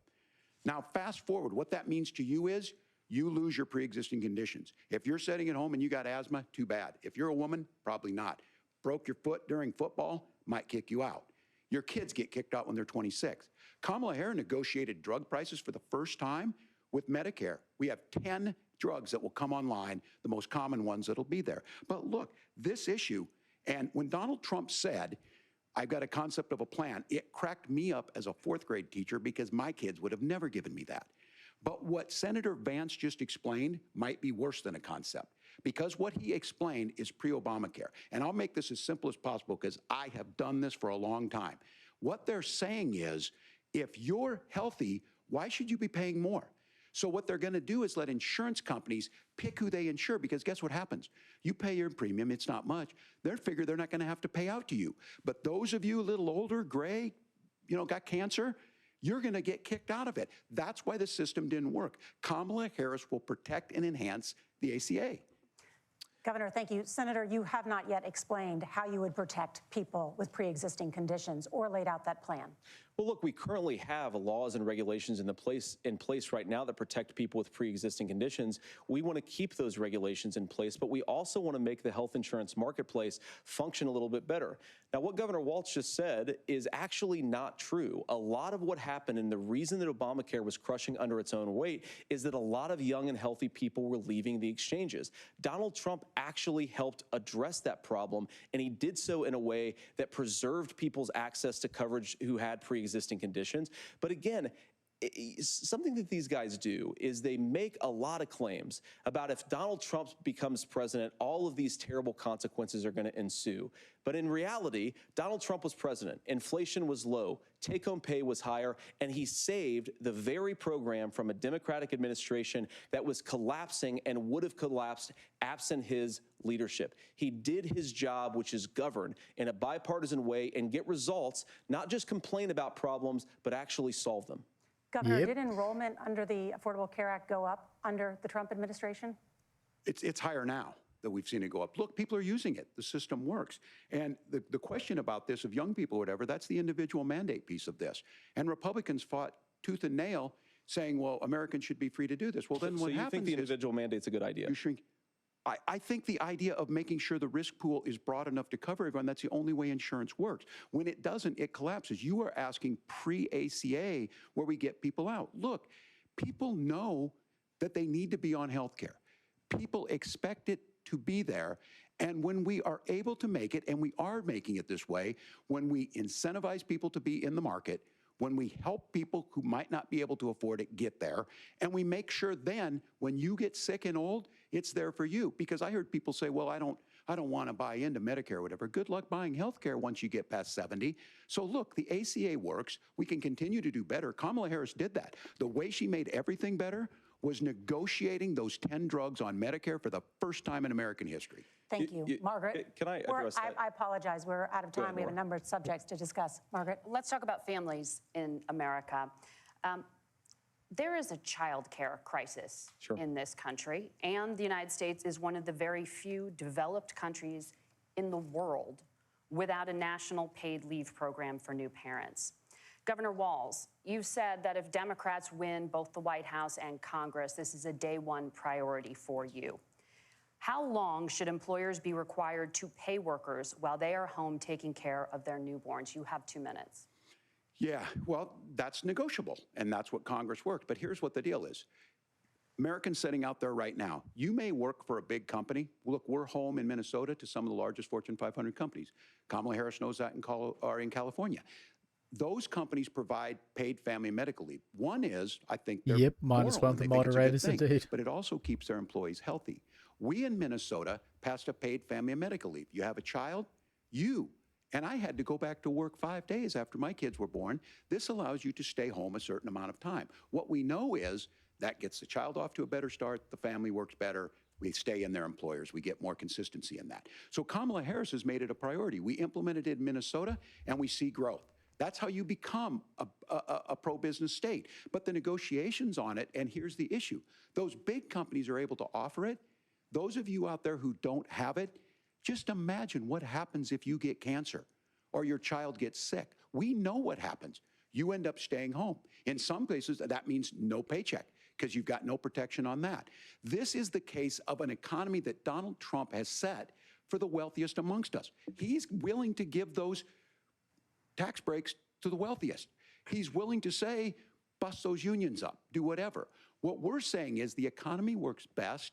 Now, fast forward, what that means to you is you lose your pre-existing conditions. If you're sitting at home and you got asthma, too bad. If you're a woman, probably not. Broke your foot during football, might kick you out. Your kids get kicked out when they're 26. Kamala Harris negotiated drug prices for the first time with Medicare. We have 10 drugs that will come online, the most common ones that'll be there. But look, this issue, and when Donald Trump said, I've got a concept of a plan, it cracked me up as a fourth grade teacher because my kids would have never given me that. But what Senator Vance just explained might be worse than a concept, because what he explained is pre-Obamacare. And I'll make this as simple as possible because I have done this for a long time. What they're saying is, if you're healthy, why should you be paying more? So what they're going to do is let insurance companies pick who they insure, because guess what happens? You pay your premium, it's not much. They figure they're not going to have to pay out to you. But those of you a little older, gray, got cancer, you're going to get kicked out of it. That's why the system didn't work. Kamala Harris will protect and enhance the ACA. Governor, thank you. Senator, you have not yet explained how you would protect people with pre-existing conditions or laid out that plan. Well, look, we currently have laws and regulations in place right now that protect people with pre-existing conditions. We want to keep those regulations in place, but we also want to make the health insurance marketplace function a little bit better. Now, what Governor Walz just said is actually not true. A lot of what happened, and the reason that Obamacare was crushing under its own weight, is that a lot of young and healthy people were leaving the exchanges. Donald Trump actually helped address that problem, and he did so in a way that preserved people's access to coverage who had pre-existing conditions. But again, something that these guys do is they make a lot of claims about if Donald Trump becomes president, all of these terrible consequences are going to ensue. But in reality, Donald Trump was president. Inflation was low, take-home pay was higher, and he saved the very program from a Democratic administration that was collapsing and would have collapsed absent his leadership. He did his job, which is govern in a bipartisan way and get results, not just complain about problems, but actually solve them. Governor, did enrollment under the Affordable Care Act go up under the Trump administration? It's higher now that we've seen it go up. Look, people are using it. The system works. And the question about this of young people or whatever, that's the individual mandate piece of this. And Republicans fought tooth and nail saying, well, Americans should be free to do this. Well, then what happens is— So you think the individual mandate's a good idea? You shrink. I think the idea of making sure the risk pool is broad enough to cover everyone, that's the only way insurance works. When it doesn't, it collapses. You are asking pre-ACA where we get people out. Look, people know that they need to be on health care. People expect it to be there. And when we are able to make it, and we are making it this way, when we incentivize people to be in the market, when we help people who might not be able to afford it get there, and we make sure then when you get sick and old, it's there for you. Because I heard people say, well, I don't want to buy into Medicare or whatever. Good luck buying health care once you get past 70. So look, the ACA works. We can continue to do better. Kamala Harris did that. The way she made everything better was negotiating those 10 drugs on Medicare for the first time in American history. Thank you. Margaret? Can I address that? I apologize. We're out of time. We have a number of subjects to discuss. Margaret? Let's talk about families in America. There is a child care crisis in this country, and the United States is one of the very few developed countries in the world without a national paid leave program for new parents. Governor Walz, you've said that if Democrats win both the White House and Congress, this is a day one priority for you. How long should employers be required to pay workers while they are home taking care of their newborns? You have 2 minutes. Yeah, well, that's negotiable, and that's what Congress worked. But here's what the deal is. Americans sitting out there right now, you may work for a big company. Look, we're home in Minnesota to some of the largest Fortune 500 companies. Kamala Harris knows that in California. Those companies provide paid family and medical leave. One is, I think, they're Yep, minus moral, one for and they think it's a good moderators, thing, indeed. but it also keeps their employees healthy. We in Minnesota passed a paid family and medical leave. You have a child, and I had to go back to work 5 days after my kids were born. This allows you to stay home a certain amount of time. What we know is that gets the child off to a better start, the family works better, we stay in their employers, we get more consistency in that. So Kamala Harris has made it a priority. We implemented it in Minnesota, and we see growth. That's how you become a pro-business state. But the negotiations on it, and here's the issue, those big companies are able to offer it. Those of you out there who don't have it, just imagine what happens if you get cancer or your child gets sick. We know what happens. You end up staying home. In some places, that means no paycheck because you've got no protection on that. This is the case of an economy that Donald Trump has set for the wealthiest amongst us. He's willing to give those tax breaks to the wealthiest. He's willing to say, bust those unions up, do whatever. What we're saying is the economy works best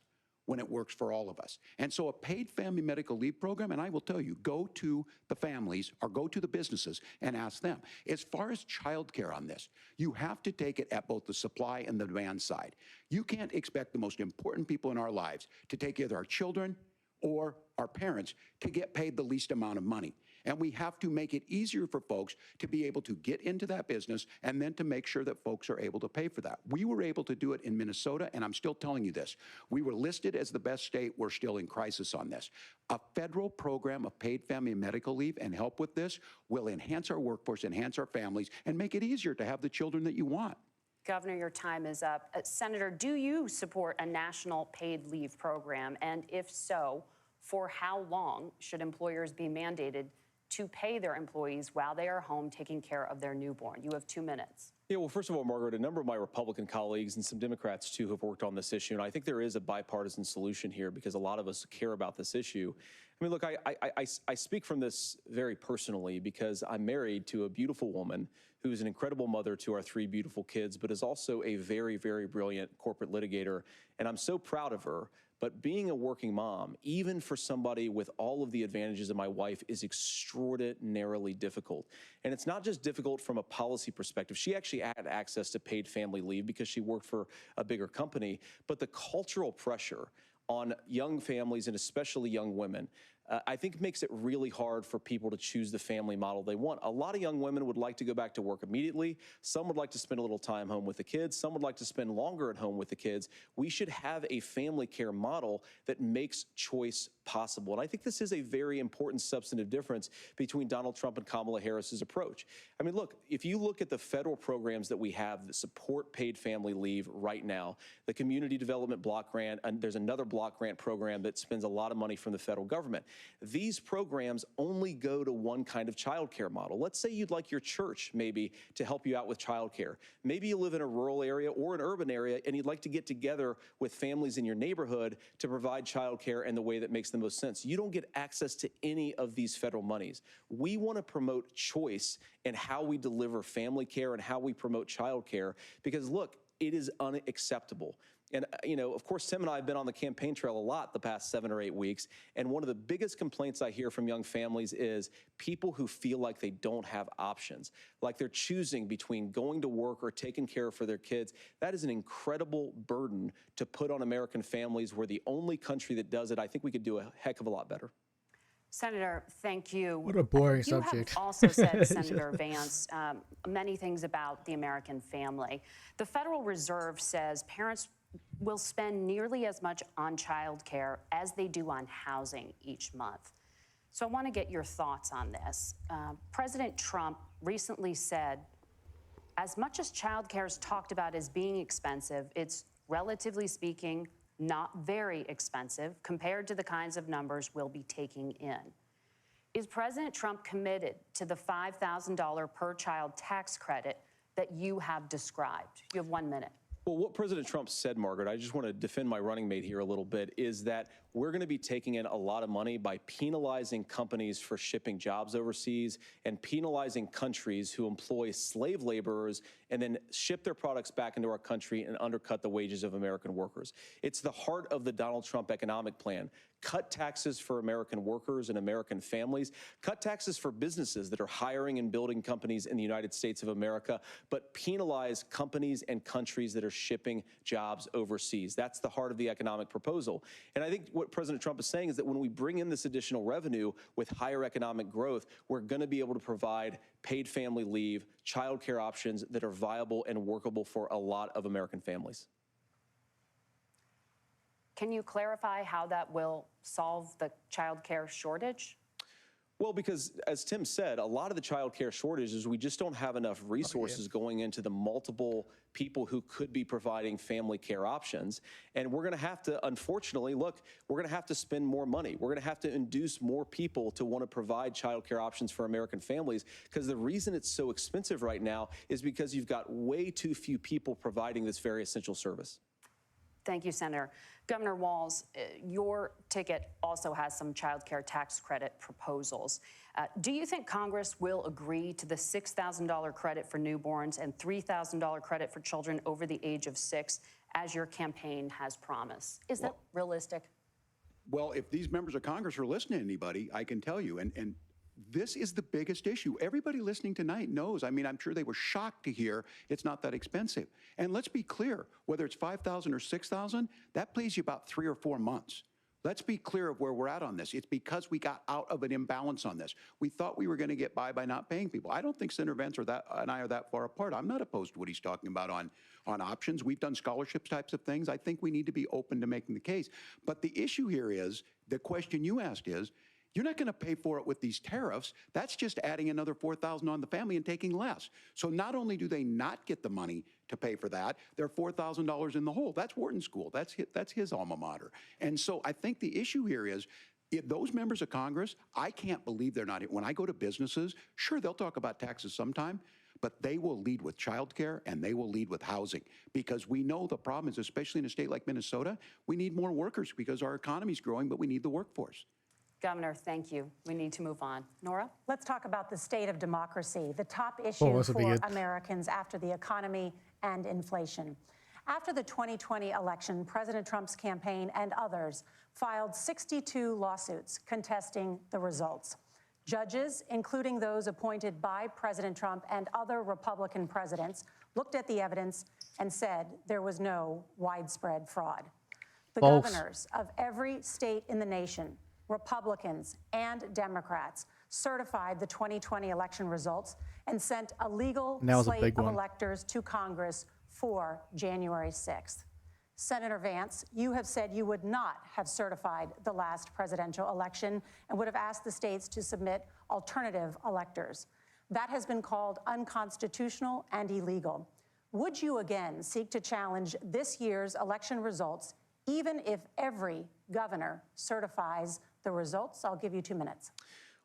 when it works for all of us. And so a paid family medical leave program, and I will tell you, go to the families or go to the businesses and ask them. As far as childcare on this, you have to take it at both the supply and the demand side. You can't expect the most important people in our lives to take either our children or our parents to get paid the least amount of money. And we have to make it easier for folks to be able to get into that business and then to make sure that folks are able to pay for that. We were able to do it in Minnesota, and I'm still telling you this. We were listed as the best state. We're still in crisis on this. A federal program of paid family and medical leave and help with this will enhance our workforce, enhance our families, and make it easier to have the children that you want. Governor, your time is up. Senator, do you support a national paid leave program? And if so, for how long should employers be mandated to pay their employees while they are home taking care of their newborn? You have 2 minutes. Yeah, well, first of all, Margaret, a number of my Republican colleagues and some Democrats, too, have worked on this issue. And I think there is a bipartisan solution here because a lot of us care about this issue. I mean, look, I speak from this very personally because I'm married to a beautiful woman who's an incredible mother to our 3 beautiful kids, but is also a very, very brilliant corporate litigator. And I'm so proud of her. But being a working mom, even for somebody with all of the advantages of my wife, is extraordinarily difficult. And it's not just difficult from a policy perspective. She actually had access to paid family leave because she worked for a bigger company. But the cultural pressure on young families and especially young women, I think makes it really hard for people to choose the family model they want. A lot of young women would like to go back to work immediately. Some would like to spend a little time home with the kids. Some would like to spend longer at home with the kids. We should have a family care model that makes choice possible. And I think this is a very important substantive difference between Donald Trump and Kamala Harris's approach. I mean, look, if you look at the federal programs that we have that support paid family leave right now, the Community Development Block Grant, and there's another block grant program that spends a lot of money from the federal government. These programs only go to one kind of childcare model. Let's say you'd like your church maybe to help you out with childcare. Maybe you live in a rural area or an urban area and you'd like to get together with families in your neighborhood to provide childcare in the way that makes the most sense. You don't get access to any of these federal monies. We want to promote choice in how we deliver family care and how we promote childcare because, look, it is unacceptable. And, you know, of course, Tim and I have been on the campaign trail a lot the past 7 or 8 weeks. And one of the biggest complaints I hear from young families is people who feel like they don't have options, like they're choosing between going to work or taking care for their kids. That is an incredible burden to put on American families. We're the only country that does it. I think we could do a heck of a lot better. Senator, thank you. What a boring You subject. have also said, Senator Vance, many things about the American family. The Federal Reserve says parents will spend nearly as much on childcare as they do on housing each month. So I want to get your thoughts on this. President Trump recently said, as much as childcare is talked about as being expensive, it's relatively speaking not very expensive compared to the kinds of numbers we'll be taking in. Is President Trump committed to the $5,000 per child tax credit that you have described? You have 1 minute. Well, what President Trump said, Margaret, I just want to defend my running mate here a little bit, is that we're going to be taking in a lot of money by penalizing companies for shipping jobs overseas and penalizing countries who employ slave laborers and then ship their products back into our country and undercut the wages of American workers. It's the heart of the Donald Trump economic plan. Cut taxes for American workers and American families. Cut taxes for businesses that are hiring and building companies in the United States of America, but penalize companies and countries that are shipping jobs overseas. That's the heart of the economic proposal. And I think what President Trump is saying is that when we bring in this additional revenue with higher economic growth, we're going to be able to provide paid family leave, childcare options that are viable and workable for a lot of American families. Can you clarify how that will solve the child care shortage? Well, because as Tim said, a lot of the child care shortage is we just don't have enough resources going into the multiple people who could be providing family care options. And we're going to have to, unfortunately, look, we're going to have to spend more money. We're going to have to induce more people to want to provide child care options for American families, because the reason it's so expensive right now is because you've got way too few people providing this very essential service. Thank you, Senator. Governor Walz, your ticket also has some child care tax credit proposals. Do you think Congress will agree to the $6,000 credit for newborns and $3,000 credit for children over the age of 6 as your campaign has promised. Is that realistic? Well, if these members of Congress are listening to anybody, I can tell you, and this is the biggest issue. Everybody listening tonight knows. I mean, I'm sure they were shocked to hear it's not that expensive. And let's be clear, whether it's $5,000 or $6,000, that pays you about 3 or 4 months. Let's be clear of where we're at on this. It's because we got out of an imbalance on this. We thought we were going to get by not paying people. I don't think Senator Vance and I are that far apart. I'm not opposed to what he's talking about on options. We've done scholarships types of things. I think we need to be open to making the case. But the issue here is, the question you asked is, you're not going to pay for it with these tariffs. That's just adding another $4,000 on the family and taking less. So not only do they not get the money to pay for that, they're $4,000 in the hole. That's Wharton School. That's his alma mater. And so I think the issue here is, those members of Congress, I can't believe they're not. When I go to businesses, sure, they'll talk about taxes sometime, but they will lead with childcare and they will lead with housing, because we know the problem is, especially in a state like Minnesota, we need more workers because our economy's growing, but we need the workforce. Governor, thank you. We need to move on. Nora? Let's talk about the state of democracy, the top issue this will be for good. Americans after the economy and inflation. After the 2020 election, President Trump's campaign and others filed 62 lawsuits contesting the results. Judges, including those appointed by President Trump and other Republican presidents, looked at the evidence and said there was no widespread fraud. The False. governors of every state in the nation, Republicans and Democrats, certified the 2020 election results and sent a legal That was a slate big of one. electors to Congress for January 6th. Senator Vance, you have said you would not have certified the last presidential election and would have asked the states to submit alternative electors. That has been called unconstitutional and illegal. Would you again seek to challenge this year's election results, even if every governor certifies the results? I'll give you 2 minutes.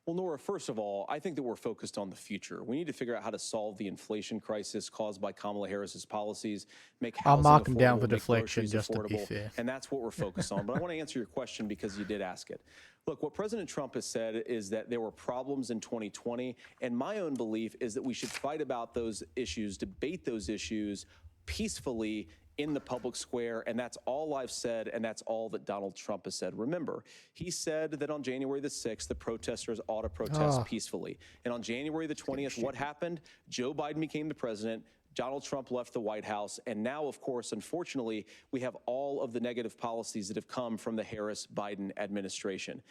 Well, Nora, first of all, I think that we're focused on the future. We need to figure out how to solve the inflation crisis caused by Kamala Harris's policies, make I'll housing mark him down affordable, for make deflection, groceries just to be affordable, fair. and that's what we're focused on. But I want to answer your question because you did ask it. Look, what President Trump has said is that there were problems in 2020, and my own belief is that we should fight about those issues, debate those issues peacefully in the public square, and that's all I've said, and that's all that Donald Trump has said. Remember, he said that on January the 6th, the protesters ought to protest peacefully. And on January the 20th, what happened? Joe Biden became the president, Donald Trump left the White House, and now, of course, unfortunately, we have all of the negative policies that have come from the Harris-Biden administration.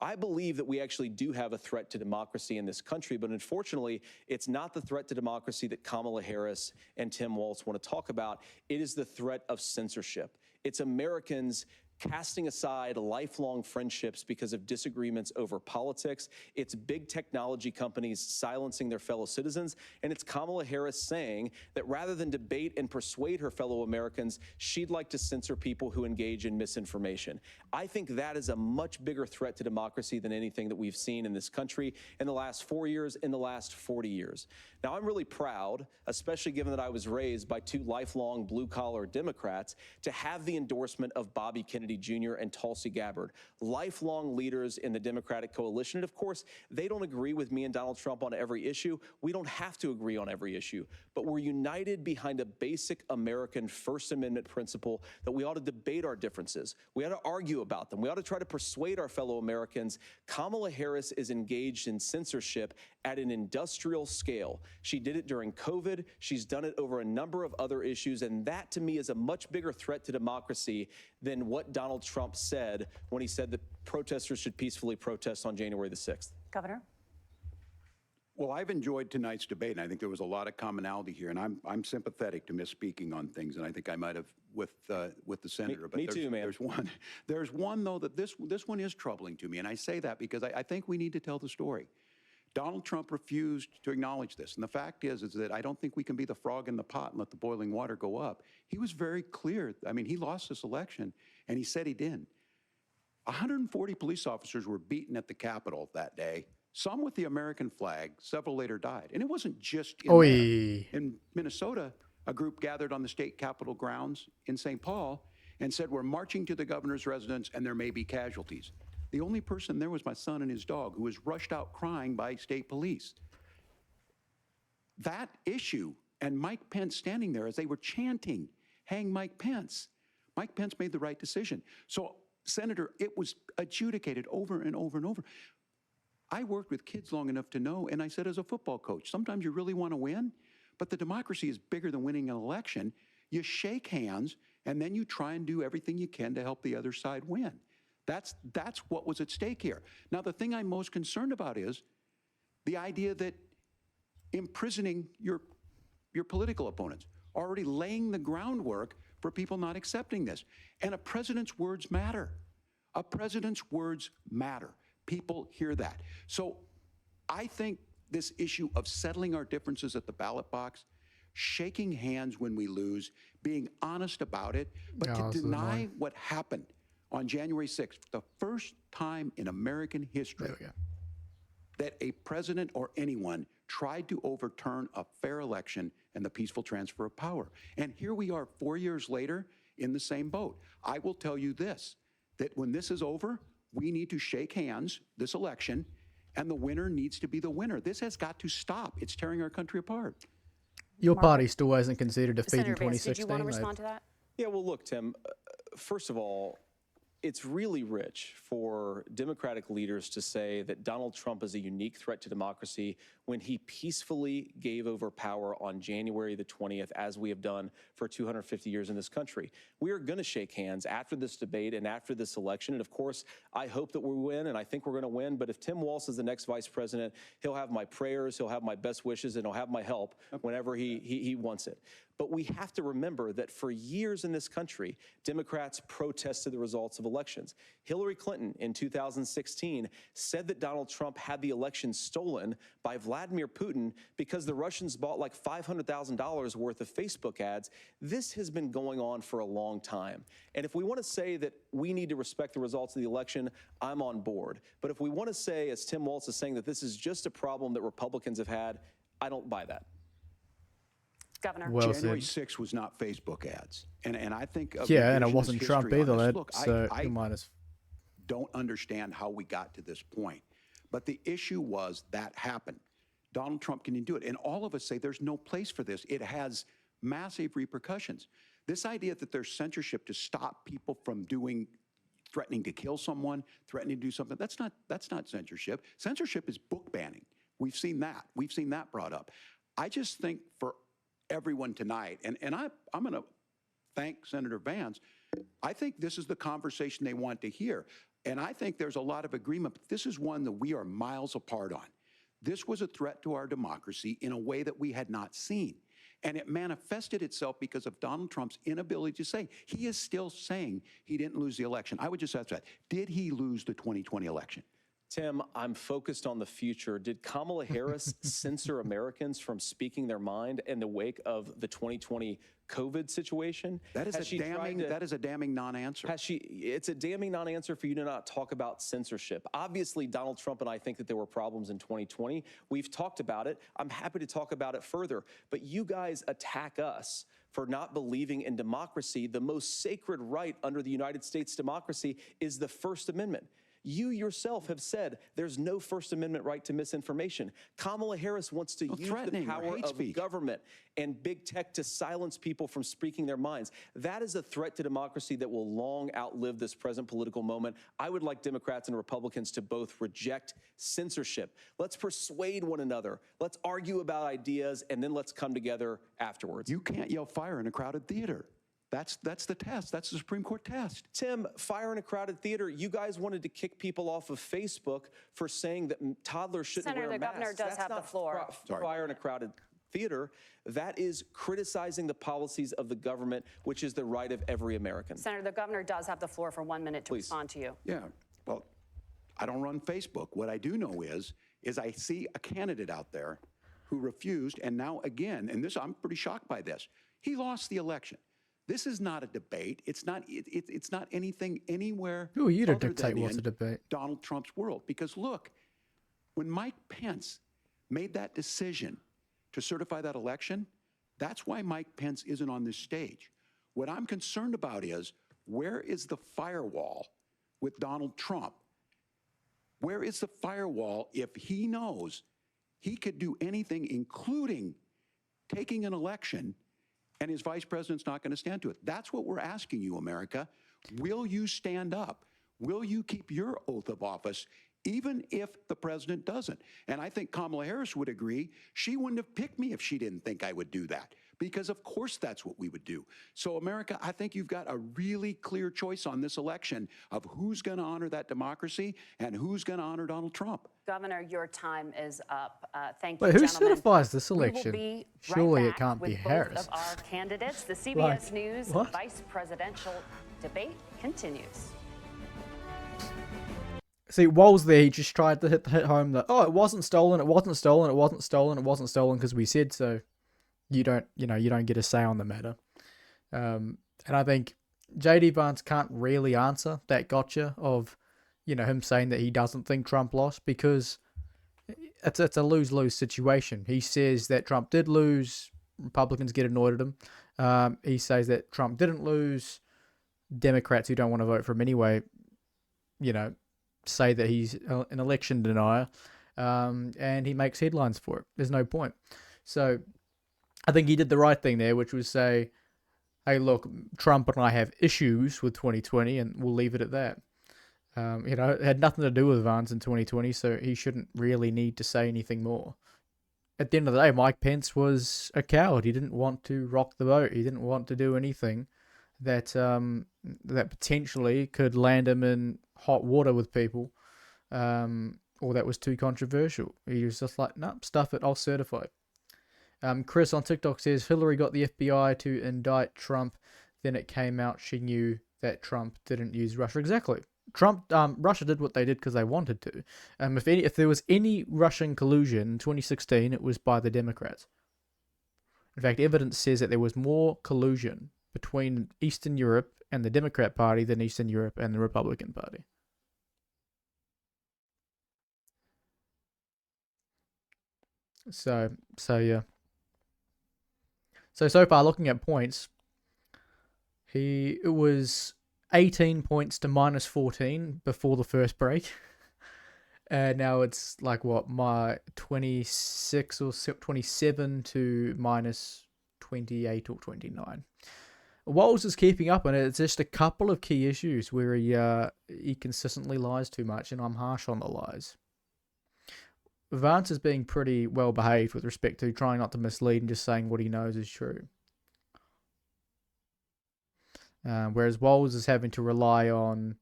I believe that we actually do have a threat to democracy in this country, but unfortunately, it's not the threat to democracy that Kamala Harris and Tim Walz want to talk about. It is the threat of censorship. It's Americans casting aside lifelong friendships because of disagreements over politics. It's big technology companies silencing their fellow citizens. And it's Kamala Harris saying that rather than debate and persuade her fellow Americans, she'd like to censor people who engage in misinformation. I think that is a much bigger threat to democracy than anything that we've seen in this country in the last 4 years, in the last 40 years. Now, I'm really proud, especially given that I was raised by 2 lifelong blue-collar Democrats, to have the endorsement of Bobby Kennedy Jr. and Tulsi Gabbard, lifelong leaders in the Democratic coalition. And of course, they don't agree with me and Donald Trump on every issue. We don't have to agree on every issue, but we're united behind a basic American First Amendment principle that we ought to debate our differences. We ought to argue about them. We ought to try to persuade our fellow Americans. Kamala Harris is engaged in censorship at an industrial scale. She did it during COVID. She's done it over a number of other issues. And that, to me, is a much bigger threat to democracy than what Donald Trump said when he said that protesters should peacefully protest on January the 6th. Governor? Well, I've enjoyed tonight's debate, and I think there was a lot of commonality here. And I'm sympathetic to misspeaking on things, and I think I might have with the senator. Me too, man. There's one though that this one is troubling to me, and I say that because I think we need to tell the story. Donald Trump refused to acknowledge this, and the fact is that I don't think we can be the frog in the pot and let the boiling water go up. He was very clear. I mean, he lost this election, and he said he didn't. 140 police officers were beaten at the Capitol that day. Some with the American flag, several later died. And it wasn't just in Minnesota. A group gathered on the state capitol grounds in St. Paul and said, we're marching to the governor's residence and there may be casualties. The only person there was my son and his dog, who was rushed out crying by state police. That issue, and Mike Pence standing there as they were chanting, hang Mike Pence. Mike Pence made the right decision. So, Senator, it was adjudicated over and over and over. I worked with kids long enough to know, and I said as a football coach, sometimes you really want to win, but the democracy is bigger than winning an election. You shake hands, and then you try and do everything you can to help the other side win. That's what was at stake here. Now, the thing I'm most concerned about is the idea that imprisoning your political opponents, already laying the groundwork for people not accepting this. And a president's words matter. A president's words matter. People hear that. So I think this issue of settling our differences at the ballot box, shaking hands when we lose, being honest about it, but to deny what happened on January 6th, the first time in American history that a president or anyone tried to overturn a fair election and the peaceful transfer of power. And here we are 4 years later in the same boat. I will tell you this, that when this is over, we need to shake hands this election, and the winner needs to be the winner. This has got to stop. It's tearing our country apart. Your party still hasn't considered defeating Senator Vance, 2016. did you want to respond to that? Yeah, well, look, Tim, first of all, it's really rich for Democratic leaders to say that Donald Trump is a unique threat to democracy when he peacefully gave over power on January the 20th, as we have done for 250 years in this country. We are going to shake hands after this debate and after this election. And of course, I hope that we win, and I think we're going to win. But if Tim Walz is the next vice president, he'll have my prayers, he'll have my best wishes, and he'll have my help whenever he wants it. But we have to remember that for years in this country, Democrats protested the results of elections. Hillary Clinton in 2016 said that Donald Trump had the election stolen by Vladimir Putin because the Russians bought like $500,000 worth of Facebook ads. This has been going on for a long time. And if we want to say that we need to respect the results of the election, I'm on board. But if we want to say, as Tim Walz is saying, that this is just a problem that Republicans have had, I don't buy that. Governor. Well January said. 6th was not Facebook ads. And I think of Yeah, the and it nation's wasn't Trump history on either, this. lad. Look, So I you might as don't understand how we got to this point. But the issue was that happened. Donald Trump can do it. And all of us say there's no place for this. It has massive repercussions. This idea that there's censorship to stop people from threatening to kill someone, threatening to do something, that's not censorship. Censorship is book banning. We've seen that. We've seen that brought up. I just think for everyone tonight, and I'm going to thank Senator Vance, I think this is the conversation they want to hear. And I think there's a lot of agreement, but this is one that we are miles apart on. This was a threat to our democracy in a way that we had not seen. And it manifested itself because of Donald Trump's inability to say. He is still saying he didn't lose the election. I would just ask that. Did he lose the 2020 election? Tim, I'm focused on the future. Did Kamala Harris censor Americans from speaking their mind in the wake of the 2020 COVID situation? That is a damning non-answer. It's a damning non-answer for you to not talk about censorship. Obviously, Donald Trump and I think that there were problems in 2020. We've talked about it. I'm happy to talk about it further. But you guys attack us for not believing in democracy. The most sacred right under the United States democracy is the First Amendment. You yourself have said there's no First Amendment right to misinformation. Kamala Harris wants to use the power of government and big tech to silence people from speaking their minds. That is a threat to democracy that will long outlive this present political moment. I would like Democrats and Republicans to both reject censorship. Let's persuade one another. Let's argue about ideas, and then let's come together afterwards. You can't yell fire in a crowded theater. That's the test. That's the Supreme Court test. Tim, fire in a crowded theater. You guys wanted to kick people off of Facebook for saying that toddlers shouldn't wear masks. Senator, the governor does have the floor. Fire in a crowded theater. That is criticizing the policies of the government, which is the right of every American. Senator, the governor does have the floor for 1 minute to respond to you. Yeah. Well, I don't run Facebook. What I do know is I see a candidate out there who refused, and now again, and this, I'm pretty shocked by this. He lost the election. This is not a debate. It's not anything anywhere. Who are you to other dictate than what's a in debate? Donald Trump's world. Because look, when Mike Pence made that decision to certify that election, that's why Mike Pence isn't on this stage. What I'm concerned about is, where is the firewall with Donald Trump? Where is the firewall if he knows he could do anything, including taking an election and his vice president's not going to stand to it. That's what we're asking you, America. Will you stand up? Will you keep your oath of office, even if the president doesn't? And I think Kamala Harris would agree. She wouldn't have picked me if she didn't think I would do that, because of course that's what we would do. So America, I think you've got a really clear choice on this election of who's going to honor that democracy and who's going to honor Donald Trump. Governor, your time is up. Thank you, But who gentlemen. certifies this We will election? be Surely right it back can't be with Harris. both of our candidates. The CBS Like, News what? vice presidential debate continues. See, Walz there, he just tried to hit home that, oh, it wasn't stolen, it wasn't stolen, it wasn't stolen, it wasn't stolen because we said so. You don't get a say on the matter. And I think JD Vance can't really answer that gotcha of, him saying that he doesn't think Trump lost, because it's a lose-lose situation. He says that Trump did lose, Republicans get annoyed at him. He says that Trump didn't lose, Democrats who don't want to vote for him anyway, say that he's an election denier, and he makes headlines for it. There's no point. So I think he did the right thing there, which was say, hey, look, Trump and I have issues with 2020, and we'll leave it at that. It had nothing to do with Vance in 2020, so he shouldn't really need to say anything more. At the end of the day, Mike Pence was a coward. He didn't want to rock the boat. He didn't want to do anything that that potentially could land him in hot water with people, or that was too controversial. He was just like, nope, stuff it, I'll certify. Chris on TikTok says, Hillary got the FBI to indict Trump, then it came out she knew that Trump didn't use Russia. Exactly. Russia did what they did because they wanted to. If there was any Russian collusion in 2016, it was by the Democrats. In fact, evidence says that there was more collusion between Eastern Europe and the Democrat Party than Eastern Europe and the Republican Party. So yeah. So far, looking at points, it was 18 points to minus 14 before the first break. And now it's like, my 26 or 27 to minus 28 or 29. Walz is keeping up, and it's just a couple of key issues where he consistently lies too much, and I'm harsh on the lies. Vance is being pretty well behaved with respect to trying not to mislead and just saying what he knows is true. Whereas Walz is having to rely on,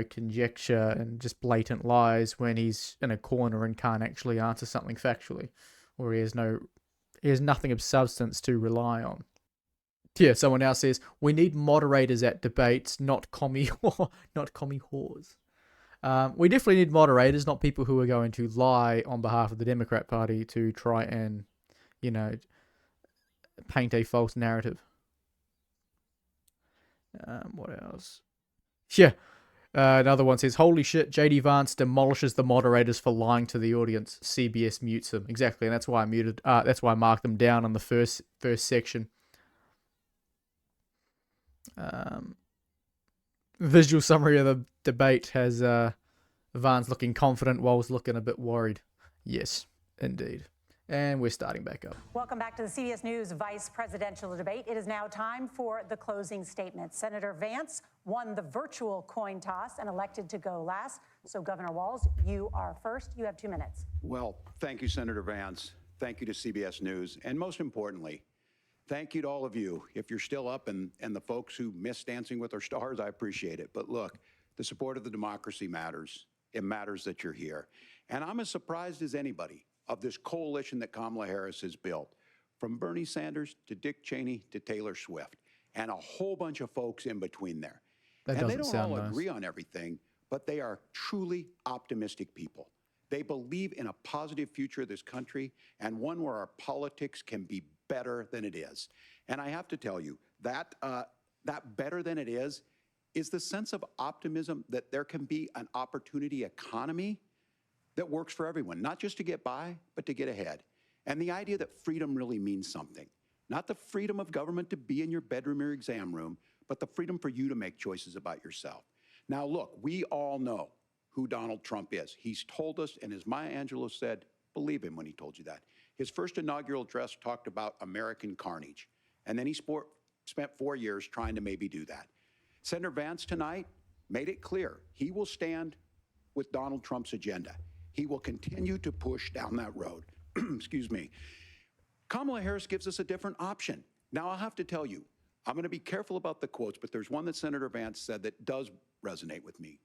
conjecture and just blatant lies when he's in a corner and can't actually answer something factually, or he has nothing of substance to rely on. Yeah, someone else says, we need moderators at debates, not commie whores. We definitely need moderators, not people who are going to lie on behalf of the Democrat Party to try and, paint a false narrative. What else? Yeah. Another one says, holy shit, JD Vance demolishes the moderators for lying to the audience. CBS mutes them. Exactly, and that's why I muted. That's why I marked them down on the first section. Visual summary of the debate has Vance looking confident, Walz looking a bit worried. Yes, indeed. And we're starting back up. Welcome back to the CBS News vice presidential debate. It is now time for the closing statements. Senator Vance won the virtual coin toss and elected to go last. So, Governor Walz, you are first. You have 2 minutes. Well, thank you, Senator Vance. Thank you to CBS News. And most importantly, thank you to all of you. If you're still up and the folks who miss Dancing with Our Stars, I appreciate it. But look, the support of the democracy matters. It matters that you're here. And I'm as surprised as anybody of this coalition that Kamala Harris has built, from Bernie Sanders to Dick Cheney to Taylor Swift, and a whole bunch of folks in between there. And they don't all agree on everything, but they are truly optimistic people. They believe in a positive future of this country and one where our politics can be better than it is. And I have to tell you, that better than it is the sense of optimism that there can be an opportunity economy that works for everyone, not just to get by, but to get ahead. And the idea that freedom really means something. Not the freedom of government to be in your bedroom or exam room, but the freedom for you to make choices about yourself. Now, look, we all know who Donald Trump is. He's told us, and as Maya Angelou said, believe him when he told you that. His first inaugural address talked about American carnage. And then he spent 4 years trying to maybe do that. Senator Vance tonight made it clear he will stand with Donald Trump's agenda. He will continue to push down that road. Excuse me. Kamala Harris gives us a different option. Now, I'll have to tell you, I'm going to be careful about the quotes, but there's one that Senator Vance said that does resonate with me.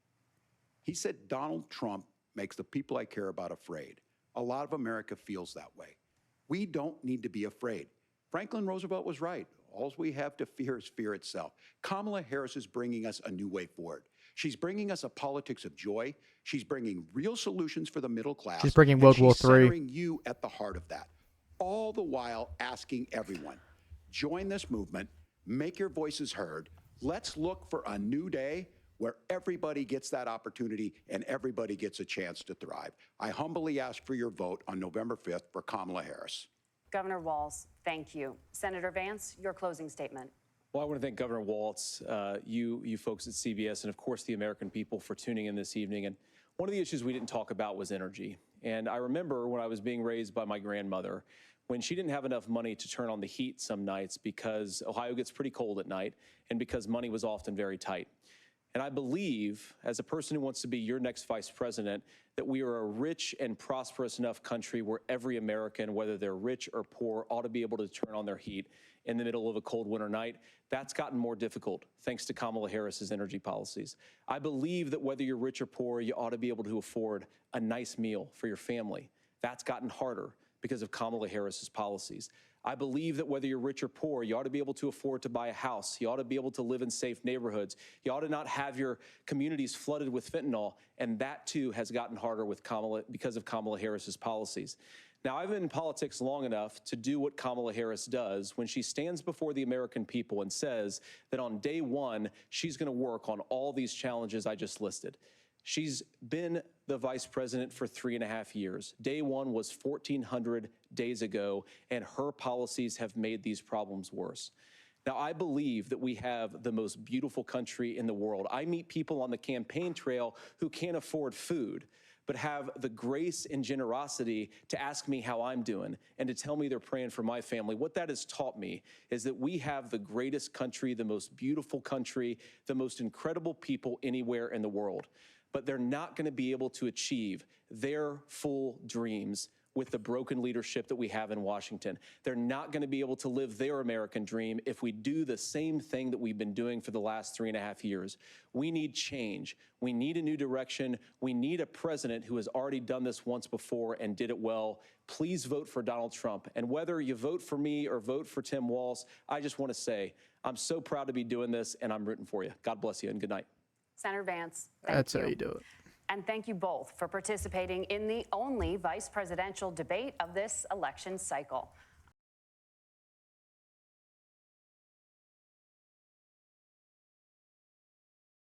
He said, Donald Trump makes the people I care about afraid. A lot of America feels that way. We don't need to be afraid. Franklin Roosevelt was right. All we have to fear is fear itself. Kamala Harris is bringing us a new way forward. She's bringing us a politics of joy. She's bringing real solutions for the middle class. She's bringing and World War III. She's centering you at the heart of that. All the while asking everyone, join this movement, make your voices heard. Let's look for a new day where everybody gets that opportunity and everybody gets a chance to thrive. I humbly ask for your vote on November 5th for Kamala Harris. Governor Walz, thank you. Senator Vance, your closing statement. Well, I want to thank Governor Walz, you folks at CBS, and of course the American people for tuning in this evening. And one of the issues we didn't talk about was energy. And I remember when I was being raised by my grandmother, when she didn't have enough money to turn on the heat some nights because Ohio gets pretty cold at night and because money was often very tight. And I believe, as a person who wants to be your next vice president, that we are a rich and prosperous enough country where every American, whether they're rich or poor, ought to be able to turn on their heat in the middle of a cold winter night. That's gotten more difficult thanks to Kamala Harris's energy policies. I believe that whether you're rich or poor, you ought to be able to afford a nice meal for your family. That's gotten harder because of Kamala Harris's policies. I believe that whether you're rich or poor, you ought to be able to afford to buy a house. You ought to be able to live in safe neighborhoods. You ought to not have your communities flooded with fentanyl. And that, too, has gotten harder with because of Kamala Harris's policies. Now, I've been in politics long enough to do what Kamala Harris does when she stands before the American people and says that on day one, she's going to work on all these challenges I just listed. She's been the vice president for 3.5 years. Day one was 1,400 days ago, and her policies have made these problems worse. Now, I believe that we have the most beautiful country in the world. I meet people on the campaign trail who can't afford food, but have the grace and generosity to ask me how I'm doing and to tell me they're praying for my family. What that has taught me is that we have the greatest country, the most beautiful country, the most incredible people anywhere in the world. But they're not going to be able to achieve their full dreams with the broken leadership that we have in Washington. They're not going to be able to live their American dream if we do the same thing that we've been doing for the last 3.5 years. We need change. We need a new direction. We need a president who has already done this once before and did it well. Please vote for Donald Trump. And whether you vote for me or vote for Tim Walz, I just want to say I'm so proud to be doing this, and I'm rooting for you. God bless you, and good night. Senator Vance, thank you. That's how you do it. And thank you both for participating in the only vice presidential debate of this election cycle.